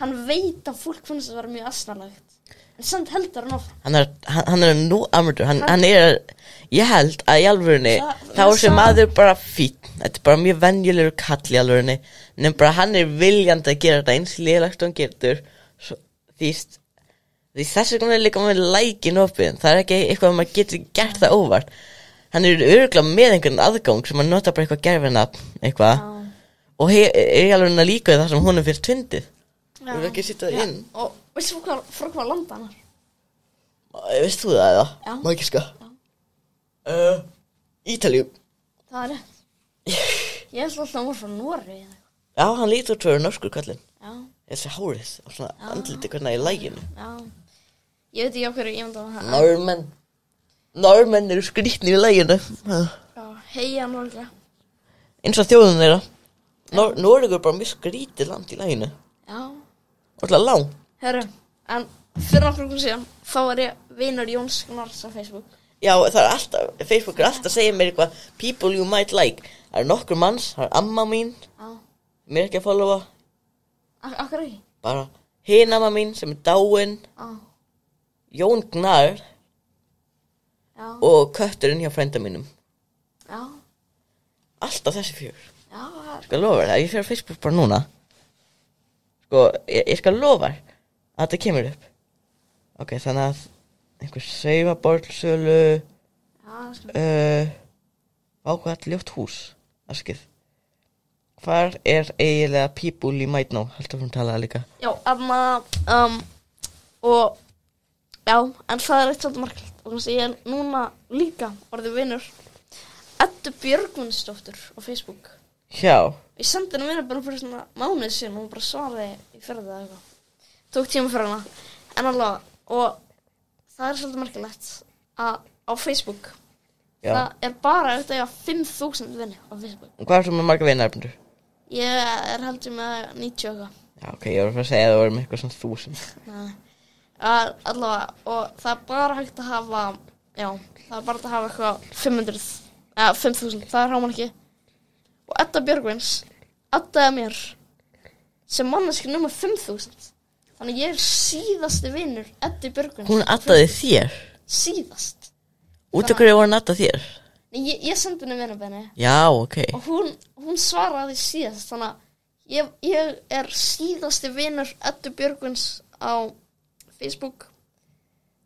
hann veit að fólk finnst að vera mjög asnalegt. En samt heldur hann áfram. Hann er nú amateur. Hann er, ég held að í alvörunni, þá er sem maður bara fín. Þetta er bara mjög venjulegur kall í alvörunni. En bara hann er viljandi að gera þetta eins lélegt og hann getur. Því þess vegna er líka með lækin opið. Það er ekki eitthvað að maður getur gert það óvart. Hann er örugglega með einhvern aðgang sem hann nota bara eitthvað gerfinafn eitthvað. Og er alveg líka það sem honum fyrst tvindið. Þú vil ekki sitja það inn. Og veistu frá hvað landa hann er? Veist þú það eða? Já. Má ekki sko? Ítalíu. Það er rétt. Ég held alltaf að hann var frá Noregi. Já, hann lítur út fyrir norskur kallinn. Já. Þessi hárið og svona andliti hvernig í læginu. Já. Ég veit ekki á hverju ég myndi að það. Normenn eru skrýtnir í læginu. Já, heia Norge. Eins og þjóðin þeirra. Noregur er bara mjög skrýtið land í læginu. Já. Og alltaf lang. Herru, en fyrir okkur síðan, þá er ég vinur Jóns Gnarrs á Facebook. Já, það er alltaf, Facebook er alltaf að segja mér eitthvað people you might like. Það er nokkur manns, það er amma mín. Já. Mér ekki að followa. Akkur ekki? Bara hin amma mín sem er dáin. Já. Jón Gnarr. Já. Og kötturinn hjá frænda mínum. Já. Alltaf þessi fjögur. Já. Skal lofa þér, ég fer á Facebook bara núna. Sko, ég skal lofa þér að þetta kemur upp. Ok, þannig að einhver saumaborðsölu. Já, ákvæmt ljótt hús. Askið. Hvar er eiginlega people you might know? Heldur hún talaði líka. Já, og já, en það er eitt svolítið margilegt. Og þannig að ég er núna líka orðið vinur Eddu Björgvinsdóttur á Facebook. Já. Ég sendi henni vinur bara fyrir svona mánuð síðan og hún bara svaraði í ferðið eða eitthvað. Tók tíma fyrir hana. En allavega, og það er svolítið margilegt að á Facebook, já. Það er bara auðvitað að 5.000 vinni á Facebook. Og hvað er þú með marga vinarbundur? Ég er heldur með 90 eitthvað. Já, ok, ég var að fara að segja að það voru með eitthvað svona 1000. Nei. Allavega, og það er bara hægt að hafa, já, það er bara hægt að hafa eitthvað 500, eða 5.000, það er háman ekki. Og Edda Björgvins addaði mér sem manneski nummer 5.000. Þannig ég er síðasti vinur Eddu Björgvins. Hún addaði þér? Síðast. Út af hverju var hún addað þér? Nei, ég sendi henni vinarbeini. Já, ok. Og hún svaraði síðast, þannig að ég er síðasti vinur Eddu Björgvins á Facebook.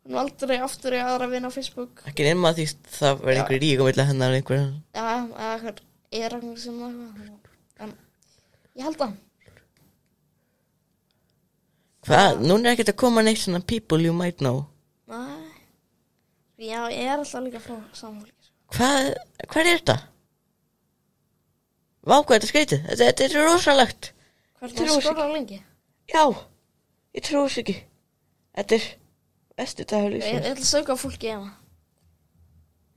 Hún aldrei aftur í aðra vina á Facebook. Ekki nema því það verði einhver rík á milli hennar einhver. Já, eða eitthvað er eitthvað sem það. En ég held að. Hvað? Núna er ekkert að koma neitt svona people you might know. Nei. Já, ég er alltaf líka frá samfólki. Hvað er þetta? Vá, hvað er þetta skrítið? Þetta er rosalegt. Hvað er þetta að skora lengi? Já, ég trúi þess ekki. Þetta er Besti dagur Ég lífsins. ætla að sögja á fólki heima.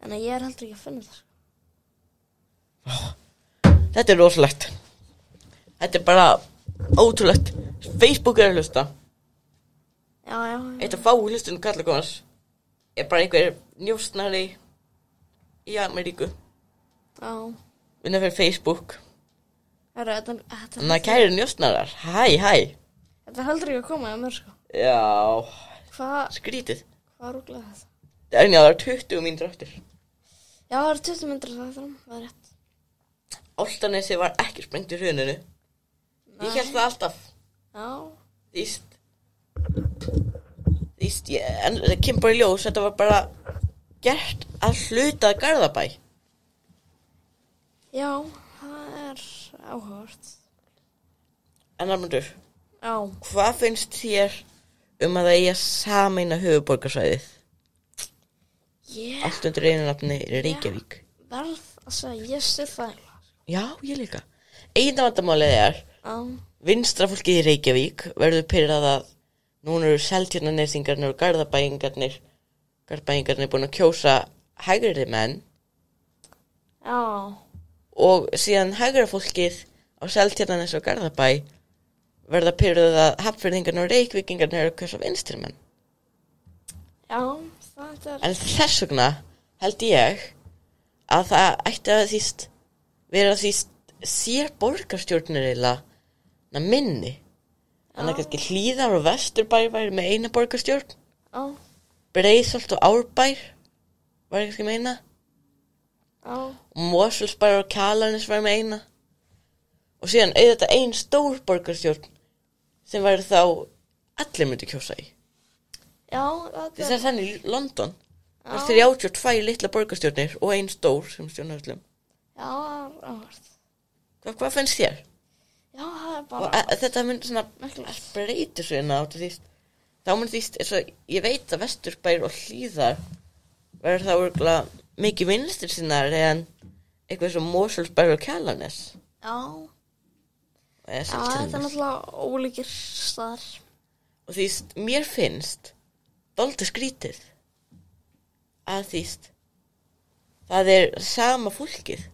En ég heldur ekki að finna það, sko. Þetta rosalegt. Þetta bara ótrúlegt. Facebook að hlusta. Já. Eitt að fá hlustun kallakonars bara einhver njósnari í Ameríku. Já. Vinna fyrir Facebook. Þetta Þannig að kæri njósnarar. Hæ. Þetta heldur ekki að koma hjá mér, sko. Já. Hvað Skrítið. rúglega þetta? Það er 20 mínútur eftir. Já, það 20 myndir það er rétt. Álftanesi var ekki sprengt í hruninu. Ég held það alltaf. Já. En það kemur bara í ljós. Þetta var bara gert að hluta að Garðabæ. Já, það er áhugavert. En Arnmundur, Já. hvað finnst þér að það eigi að sameina höfuðborgarsvæðið? Allt undir einu nafni Reykjavík. Verð að segja, ég styð það. Já, ég líka. Eina vandamálið er vinstra fólkið í Reykjavík verður pirrað að núna eru Seltjarnarnesingarnir og Garðabæingarnir búin að kjósa hægri menn. Já. Og síðan hægra fólkið á Seltjarnarnes og Garðabæ verða pirrað að Hafnfirðingarnir og Reykvíkingarnir eru að kjósa vinstri menn. Já, það er... En þess vegna held ég að það ætti að vera sér borgarstjórnir eiginlega minni. Þannig að kannski Hlíðar og Vesturbær væri með eina borgarstjórn. Já. Breiðholt og Árbær væri kannski með eina. Já. Og Mosfellsbær og Kjalarnes væri með eina. Og síðan auðvitað ein stór borgarstjórn sem væri þá allir myndi kjósa í. Já, Það er þannig í London. Það er 32 litla borgarstjórnir og ein stór sem stjórnar öllum. Já, það er áhvert. Hvað finnst þér? Já, það er bara... Og þetta myndi svona breytir svo hérna áttu þá myndi ég veit að Vesturbær og Hlíðar verður þá örgulega mikið vinstri sinnar en eitthvað sem Mosfellsbær og Kjalarnes. Já. Já, þetta er náttúrulega ólíkir staðar. Og mér finnst dálítið skrítið að það er sama fólkið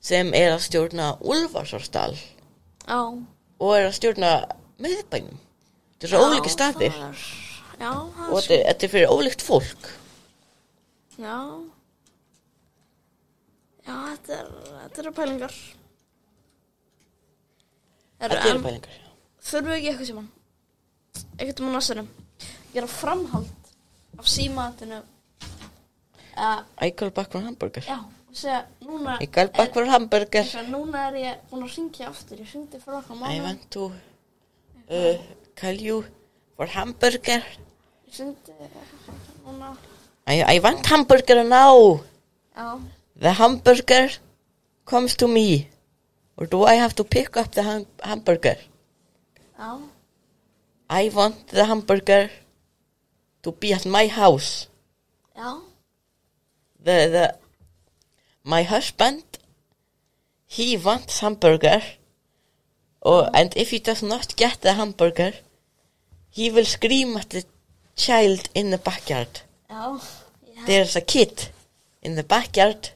sem er að stjórna Úlfarsárdal. Já. Og er að stjórna miðbænum. Þetta er svo ólíkir staðir. Já, og þetta er fyrir ólíkt fólk. Já. Já, þetta eru pælingar. Þetta eru pælingar. Þurfum við ekki eitthvað sem eitthvað með næstunum gera framhald af símatinu Ægalbakk for hamburger. Já, og segja núna Ægalbakk for hamburger. Núna er ég búin að hringja aftur. Ég hringdi fyrir okkar mánu. I want to call you for hamburger. Ég hringdi núna. I want hamburger now. Já. The hamburger comes to me. Or do I have to pick up the hamburger? Já. I want the hamburger to be at my house. Já. My husband, he wants hamburger. And if he does not get the hamburger, he will scream at the child in the backyard. Já. There's a kid in the backyard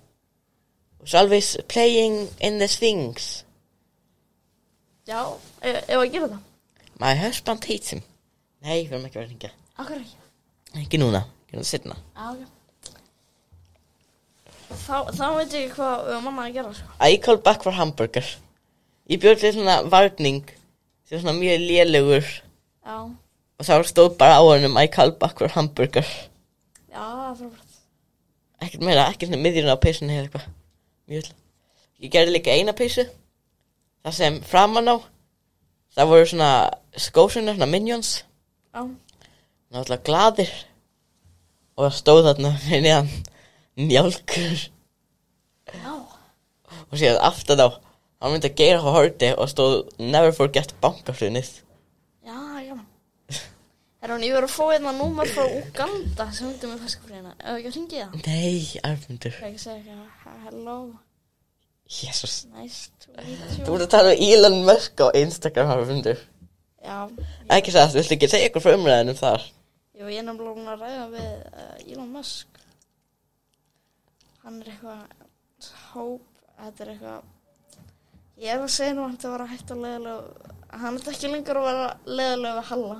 who's always playing in the swings. Já, ef að gera það. My husband hates him. Nei, við erum ekki verið að hringja. Akkur ekki. Ekki núna, setna. Já, ok. Þá veit ég hvað við mamma að gera, sko. I call back for hamburger. Ég bjóð til svona varning sem er svona mjög lélegur. Já. Og þá stóð bara á honum I call back for hamburger. Já, það er frábært. Ekkert meira, ekki svona miðjurinn á peysunni eða eitthvað. Mjög vel. Ég gerði líka eina peysu. Það sem framan á, það voru svona skósunar, svona minions. Já. Náttúrulega glaðir. Og það stóð þarna fyrir neðan Njálkur. Já. Og síðan aftan á, hann myndi að Geir á horti og stóð Never forget bankafrunið. Já, já. Ég verið að fá hérna númer frá Uganda sem myndi með feskafríðina. Ef ekki að hringi það? Nei, Arnmundur. Það ekki að segja ekki hello. Jesus. Nice to meet you. Þú voru að tala um Elon Musk á Instagram, Arnmundur. Já. Ekki sagðast, viltu ekki segja ykkur frá umræðinum þar? Jú, ég nefnilega búin að ræða við Elon Musk. Hann eitthvað þetta eitthvað ég að segja nú að þetta var að hætta leiðilega hann ekki lengur að vera leiðilega við Halla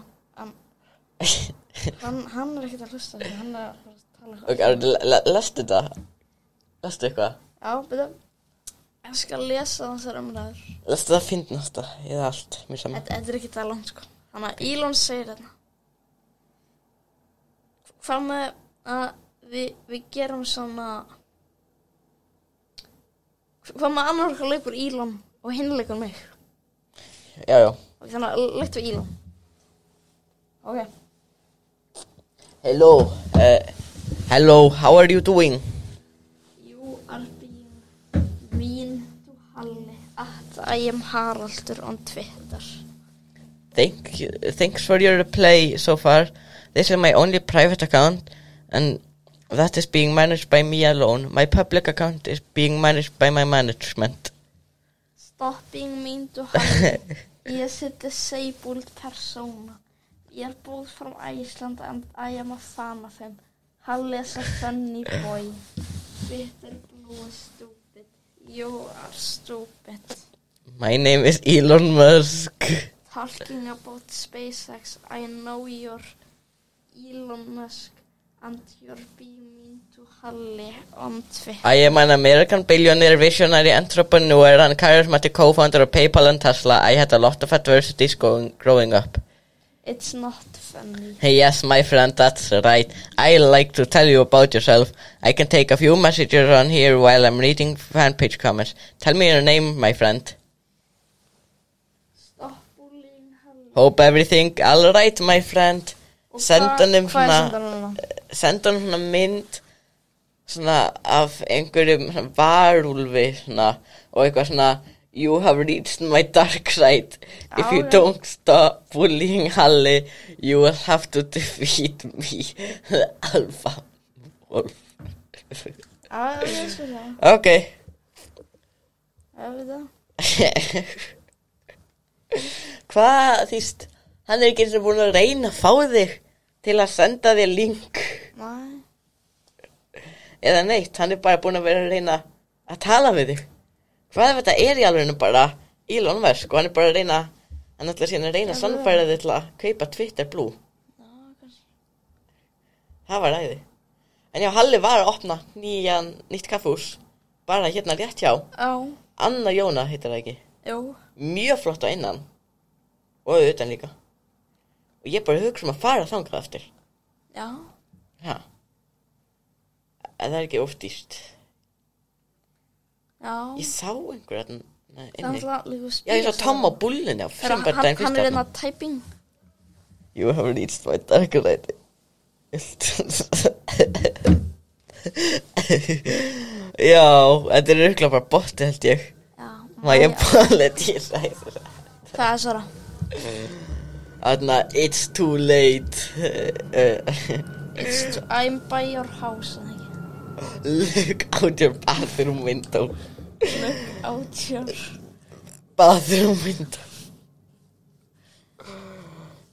hann ekkert að hlusta hann að tala Lestu þetta? Lestu eitthvað? Já, byrja ég skal lesa þessar umræður Lestu það fyndnasta eða allt mér saman Þetta ekki það langt sko Þannig að Elon segir þetta Hvað með að við gerum svona Hvað með annar okkar leikur Elon og hinn leikur mig Já Þannig að leiktu Elon Ok Hello, how are you doing? You are being mean to Halli at I am Haraldur on Twitter Thanks for your reply so far. This is my only private account and that is being managed by me alone. My public account is being managed by my management. Stop being mean to Halli. He is a disabled persona. We are both from Iceland and I am a fan of him. Halli is a funny boy. Twitter blue is stupid. You are stupid. My name is Elon Musk. Talking about SpaceX, I know you're Elon Musk and you're being mean to Halli on Twitter. I am an American billionaire, visionary entrepreneur and charismatic co-founder of PayPal and Tesla. I had a lot of adversities growing up. It's not funny. Yes, my friend, that's right. I like to tell you about yourself. I can take a few messages on here while I'm reading fan page comments. Tell me your name, my friend. Stop bullying Halli. Hope everything all right, my friend. Senda honum svona mynd svona af einhverjum svona varúlfi svona og eitthvað svona You have reached my dark side. If you don't stop bullying Halli, you will have to defeat me, the alpha wolf. Okay. Hvað þýst? Hann ekki eins og búin að reyna að fá þig til að senda þér link. Nei. Eða neitt, hann bara búin að vera að reyna að tala við þig. Hvað ef þetta í alveg bara Elon Musk og hann bara að reyna, hann ætlar síðan að reyna að sannfæra þig til að kaupa Twitter Blue. Já, kannski. Það var ræði. En já, Halli var að opna nýtt kaffhús, bara hérna rétt hjá. Já. Anna Jóna heitir það ekki. Jú. Mjög flott á innan og utan líka. Og ég bara hugsa að fara þangað eftir. Já. Já. En það ekki oftýst. Já. Ég sá einhver inni. Það var líka Já, ég sá Tom á bullinu á frambærdaginn Hann reyna typing. You have reached my dark side. Já, þetta örugglega bara botti held ég. Já. My apologies. Hvað Sara? It's too late. I'm by your house. Look out your bathroom window. Look out your bathroom window.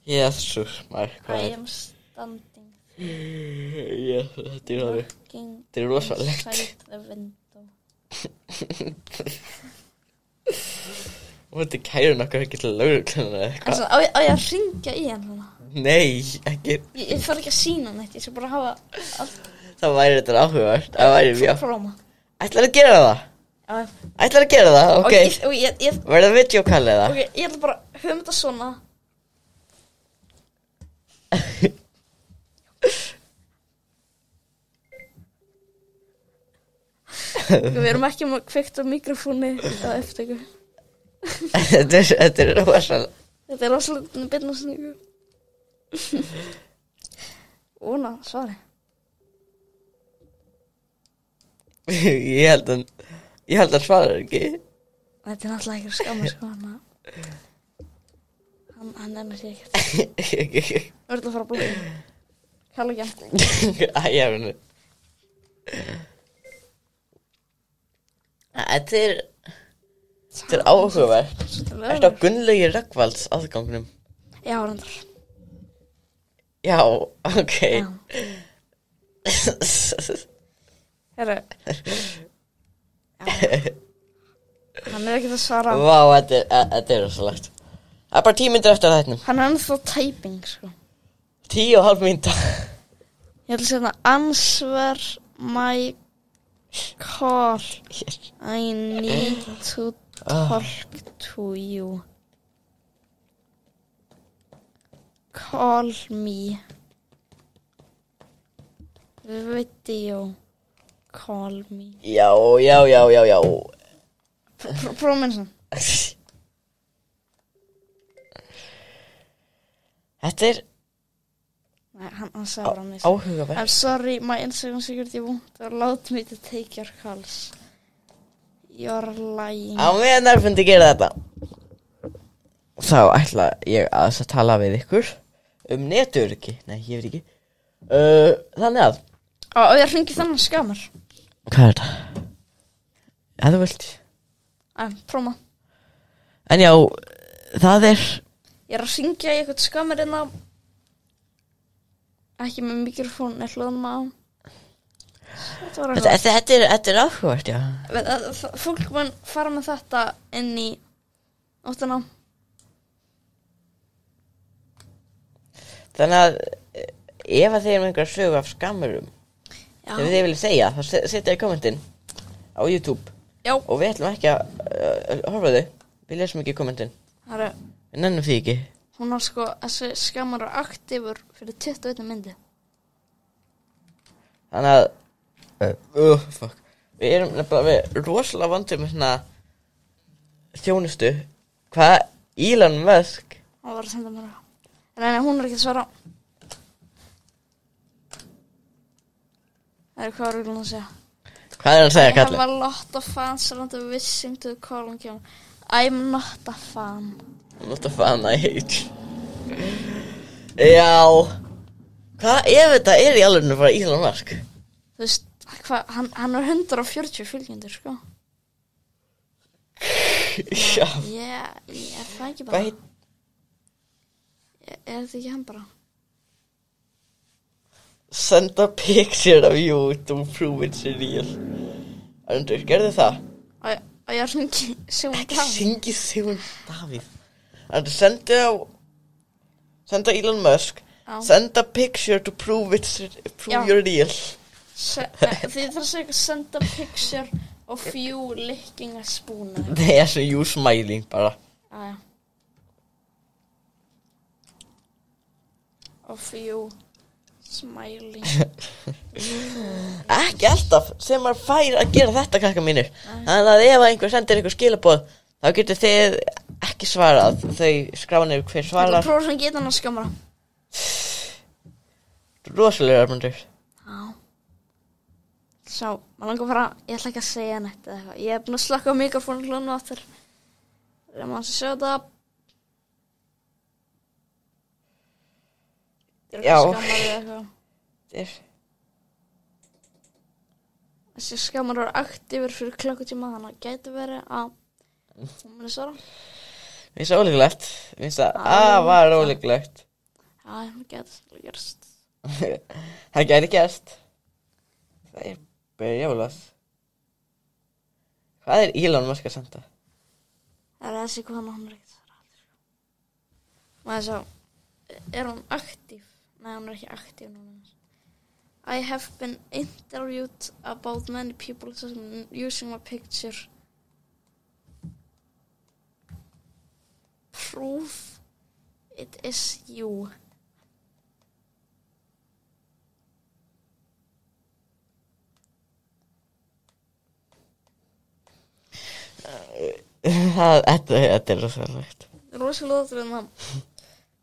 Jesus, Mark. I am standing. Já, þetta alveg. Þetta rosalegt. Outside the window. Og þetta kærun okkar ekki til lögregluna eða eitthvað. Á ég að hringja í hann svona? Nei, ekki. Ég þarf ekki að sýna neitt, ég skal bara hafa allt. Það væri þetta áhugavert. Það væri mjög. Prófa. Ætlarðu að gera það? Já. Ætlarðu að gera það? Ok. Og ég verður það videokall eða? Ok, ég ætla bara höfum þetta svona. Við erum ekki með kveikt á mikrofóni eða upptöku. Þetta rosalega. Þetta rosalega beinasningu. Óna, svari. Ég held að svara ekki. Þetta náttúrulega ekki að skamma sko hann nefnir sig ekkert. Verður að fara að blóða. Kalla ekki. Æjafinu. Þetta er áhugavert. Ertu á Gunnlaugi Rögnvalds aðgangnum? Já, reyndar. Já, ok. Herru. Hann ekki að svara. Vá, þetta rosalegt. Það bara 10 mínútur eftir þættinum. Hann ennþá typing, sko. 10,5 mínúta. Ég ætla að segja answer my call. I need to talk to you. Call me. Video. Call me. Já. Prófum eins og. Þetta Nei, hann sagði bara mig. áhugavert. I'm sorry, my Instagram security won't allow me to take your calls. You're lying. Á meðan nærfundi gera þetta. Þá ætla ég að tala við ykkur netöryggi. Nei, ég veit ekki. Þannig að. Og ég hringi þannig skamar. Hvað þetta? Ef þú vilt. Próma. En já, það Ég að hringja í eitthvað skamar innan. Ekki með mikrofón, hljóðum á. Þetta áhugavert, já. Fólk mun fara með þetta inn í óttuna. Þannig að ef að þið erum einhverja sögu af skammurum, ef þið viljið segja, þá setja í kommentin á YouTube. Já. Og við ætlum ekki að horfa þau. Við lesum ekki í kommentin. Við nennum því ekki. Hún har sko, þessi skammar aktífur fyrir 21 myndi. Þannig að fuck. Við erum nefnilega rosalega vandir með svona þjónustu. Hvað? Elon Musk? Það var að senda mér það. Nei, hún ekki að svara. Hvað er hún að segja? Hvað er hann að segja, I have Kalli? a lot of fans around the wishing to call and kill. I'm not a fan. Not a fan, I hate. Já. Hvað ef þetta í alveg bara Elon Musk? Þú veist, hann er 140 fylgjendur, sko. Já. Ég það ekki bara. Hvað Er þetta ekki hann bara? Send a picture of you to prove it's real. Arndur, gerðu það? Og ég hringi Sigmund Ekki Davíð. syngi Sigmund Davíð. Arndur, senda Elon Musk. Já. Send a picture to prove you're real. Þið þarf að segja send a picture of you licking a spoon. Það er svo you smiling bara. Já. Of you smiling. Ekki alltaf sem maður fær að gera þetta, krakka mínir. Þannig að ef einhver sendir ykkur skilaboð, þá getur þið ekki svarað. Þau skrána yfir hver svarar. Þú prófum sem geta hann að skamra. Rosalega Arndur. Já. Sjá, maður langar bara, ég ætla ekki að segja neitt eða eitthvað. Ég búin að slaka á mikrofónu hljónu aftur. Það er maður að sjá þetta. Já. Skammar eða eitthvað. Þessi skammar eru aktífur fyrir klukkutíma, þannig að gæti verið að hún muni svara. Mér finnst það ólíklegt. Mér finnst það var ólíklegt. Já, það gæti gerst. Það gæti gerst. Það er bara jálað. Hvað er Elon Musk að senda? Það er þessi hvað hann er ekkert svara aldrei. Maður sjá, er hún aktíf? Nei, hún er ekki aktíf núna. I have been interviewed about many people using my picture. Proof it is you. Þetta er rosalegt. Rosalega ótrúlega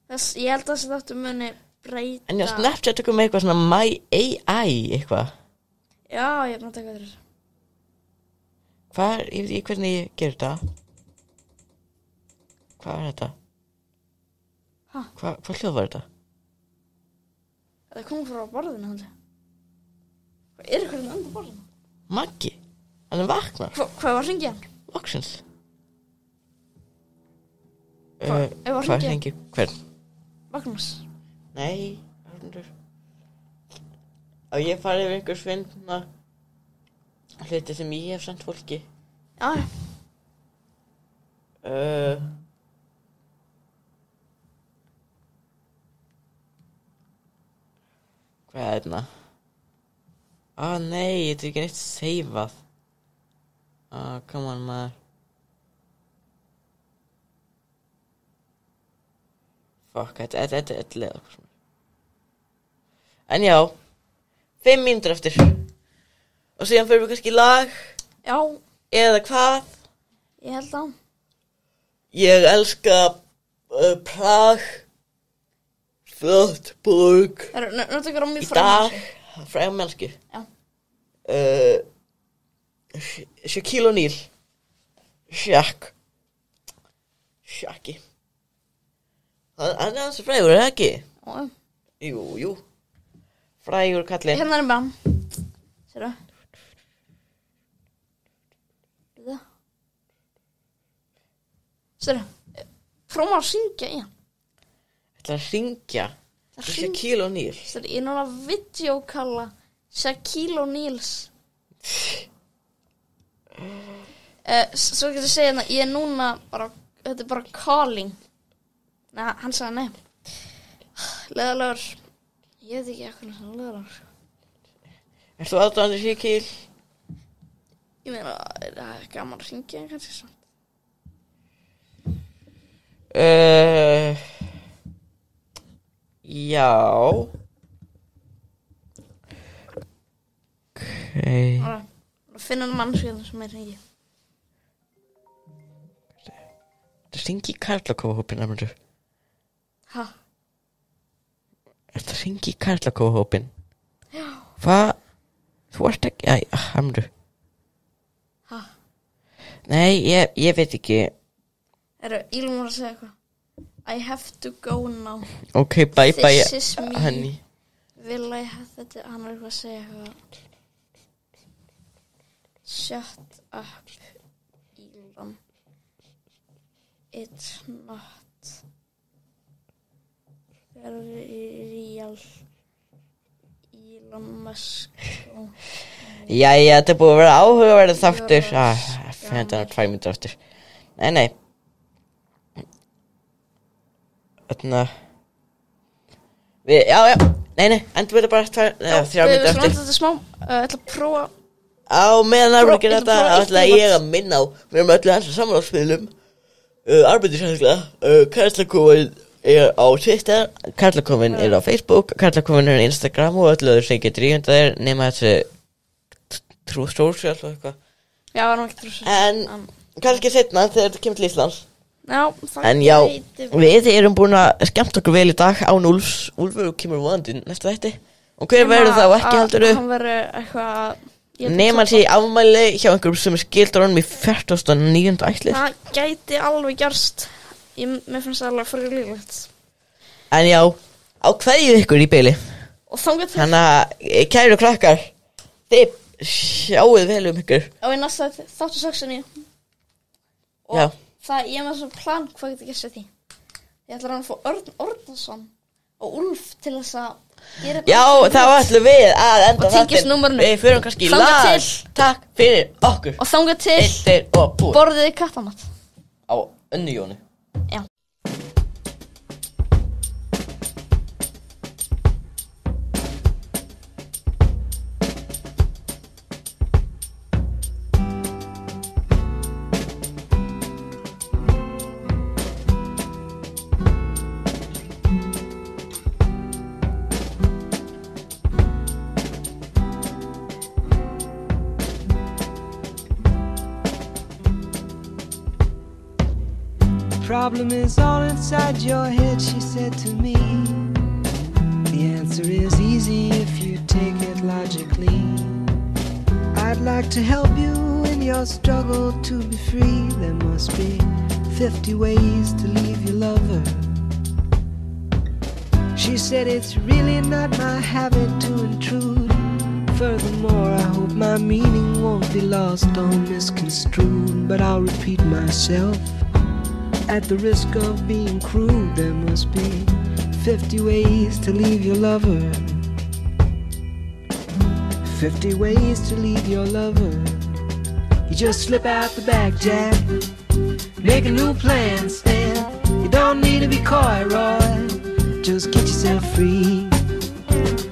þess, ég held að þessi þáttu muni breyta. En já, Snapchat tökum með eitthvað svona My AI eitthvað. Já, ég er búin að taka þér. Hvað, ég veit ekki hvernig ég ger þetta. Hvað er þetta? Ha? Hvað hljóð var þetta? Það kom frá borðinu hans. Hvað er hvernig andur borðinu? Maggi, hann vaknar. Hvað var hringið hann? Loksins. Hvað Hvað hringi? Hvern? Magnús. Nei, nefndur. Og ég farið yfir einhver svindna hluti sem ég hef sendt fólki. Já. Hvað er þarna? Nei, þetta ekki neitt seifað. Come on, maður. Fuck, þetta leið okkur svona. En já, 5 mínútur eftir. Og síðan fyrir við kannski í lag. Já. Eða hvað? Ég held að. Ég elska Prag. Flott borg. Nú tekur á mjög í dag, frægum mennsku. Já. Shaquille O'Neal. Shaqi. Hann hans frægur, ekki? Já. Jú. Frægur kalli. Hérna er hann. Sérðu? Sérðu? Prófa að syngja í hann. Ætla að hringja Shaquille O'Neal. Sérðu, ég náða videokalla Shaquille O'Neals. Svo getur ég segja hérna, ég er núna bara, þetta er bara calling. Nei, hann sagði nei. Leðalegur. Ég veit ekki eitthvað sem leðalegur. Ert þú aðdáandi Shaquille? Ég meina, það er gaman að hringja kannski samt. Já. Okay. Finna mannskjöðan sem er hringi. Það hringi í Karlakóhópin, Armundur. Ha? Það hringi í Karlakóhópin. Já. Hvað? Þú ert ekki... Armundur. Ha? Nei, ég veit ekki. Ílum var að segja eitthvað. I have to go now. Ok, bye. This is me. Honey. Will I have þetta? Hann eitthvað að segja eitthvað. Shut up, Elon. It's not real. Elon Musk. Jæja, þetta er búið að vera áhugaverð þáttur. Þetta er 2 mínútur eftir. Nei. Þarna. Já. Nei, endur við þetta bara 3 mínútur eftir. Við þetta smá, ætla að prófa. Meðan Armundur gerir þetta, ætla ég að minna á. Við erum öllu hans samráðsmiðlum. Armundur sérstaklega. Karlakófin er á Twitter, Karlakófin er á Facebook, Karlakófin er á Instagram og öllu öðru sem getur í þetta nema þessi True Social og eitthvað. Já, það var ekki True Social. En kannski seinna þegar þetta kemur til Íslands. Já, það en já, við erum búin að skemmta okkur vel í dag án Úlfur kemur vonandi næsta þætti. Og hver verður þá ekki heldur? Hann verður eitthvað nema hann sé í afmæli hjá einhverjum sem skildur honum í 49. ætlið. Það gæti alveg gerst. Mér finnst það alveg fyrir líklegt. En já, á kveðju ykkur í beili. Og þangað til. Þannig að kæru krakkar, þið sjáuð vel ykkur. Og í næsta þáttu 6. Og já. Það, ég er með svona plan hvað getur gert sér því. Ég ætla að fá Örn Ornason og Úlf til þess að já, þá ætlum við að enda þáttinn. Við förum kannski í lag. Takk fyrir okkur. Og þangað til borðið kattamat á Önnujónu. Já. Problem is all inside your head, she said to me. The answer is easy if you take it logically. I'd like to help you in your struggle to be free. There must be 50 ways to leave your lover. She said it's really not my habit to intrude. Furthermore, I hope my meaning won't be lost or misconstrued. But I'll repeat myself. At the risk of being crude, there must be 50 ways to leave your lover. 50 ways to leave your lover. You just slip out the back, Jack. Make a new plan, Stan. You don't need to be coy, Roy. Just get yourself free.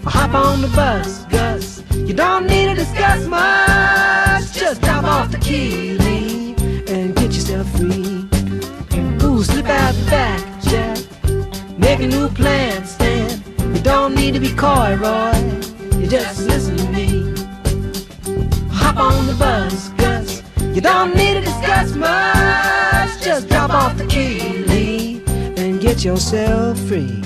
Or hop on the bus, Gus. You don't need to discuss much. Just drop off the key, Lee, and get yourself free. Ooh, slip out the back, Jack. Make a new plan, Stan. You don't need to be coy, Roy. You just listen to me. Hop on the bus, Gus. You don't need to discuss much. Just drop off the key, Lee, and get yourself free.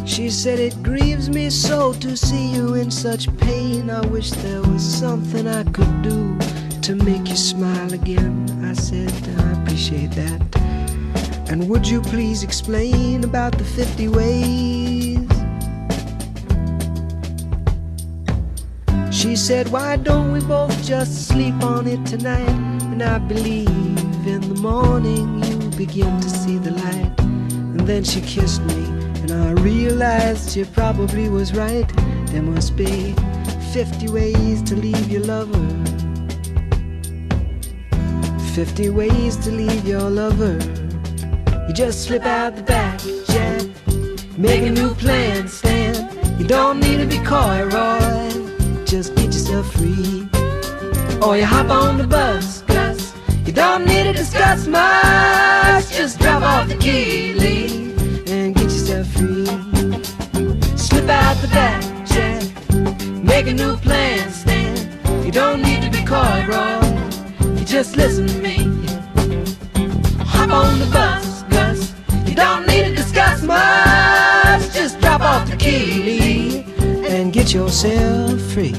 She said, it grieves me so to see you in such pain. I wish there was something I could do to make you smile again. I said, I appreciate that. And would you please explain about the 50 ways? She said, why don't we both just sleep on it tonight? And I believe in the morning you begin to see the light. And then she kissed me, and I realized she probably was right. There must be 50 ways to leave your lover. 50 ways to leave your lover. You just slip out the back, Jack. Make a new plan, Stan. You don't need to be coy, Roy. Just get yourself free. Or you hop on the bus, Gus. You don't need to discuss much. Just drop off the key, Lee, and get yourself free. Slip out the back, Jack. Make a new plan, Stan. You don't need to be coy, Roy. You just listen to me. Hop on the bus, Gus. You don't need to discuss much. Just drop off the key, Lee, and get yourself free.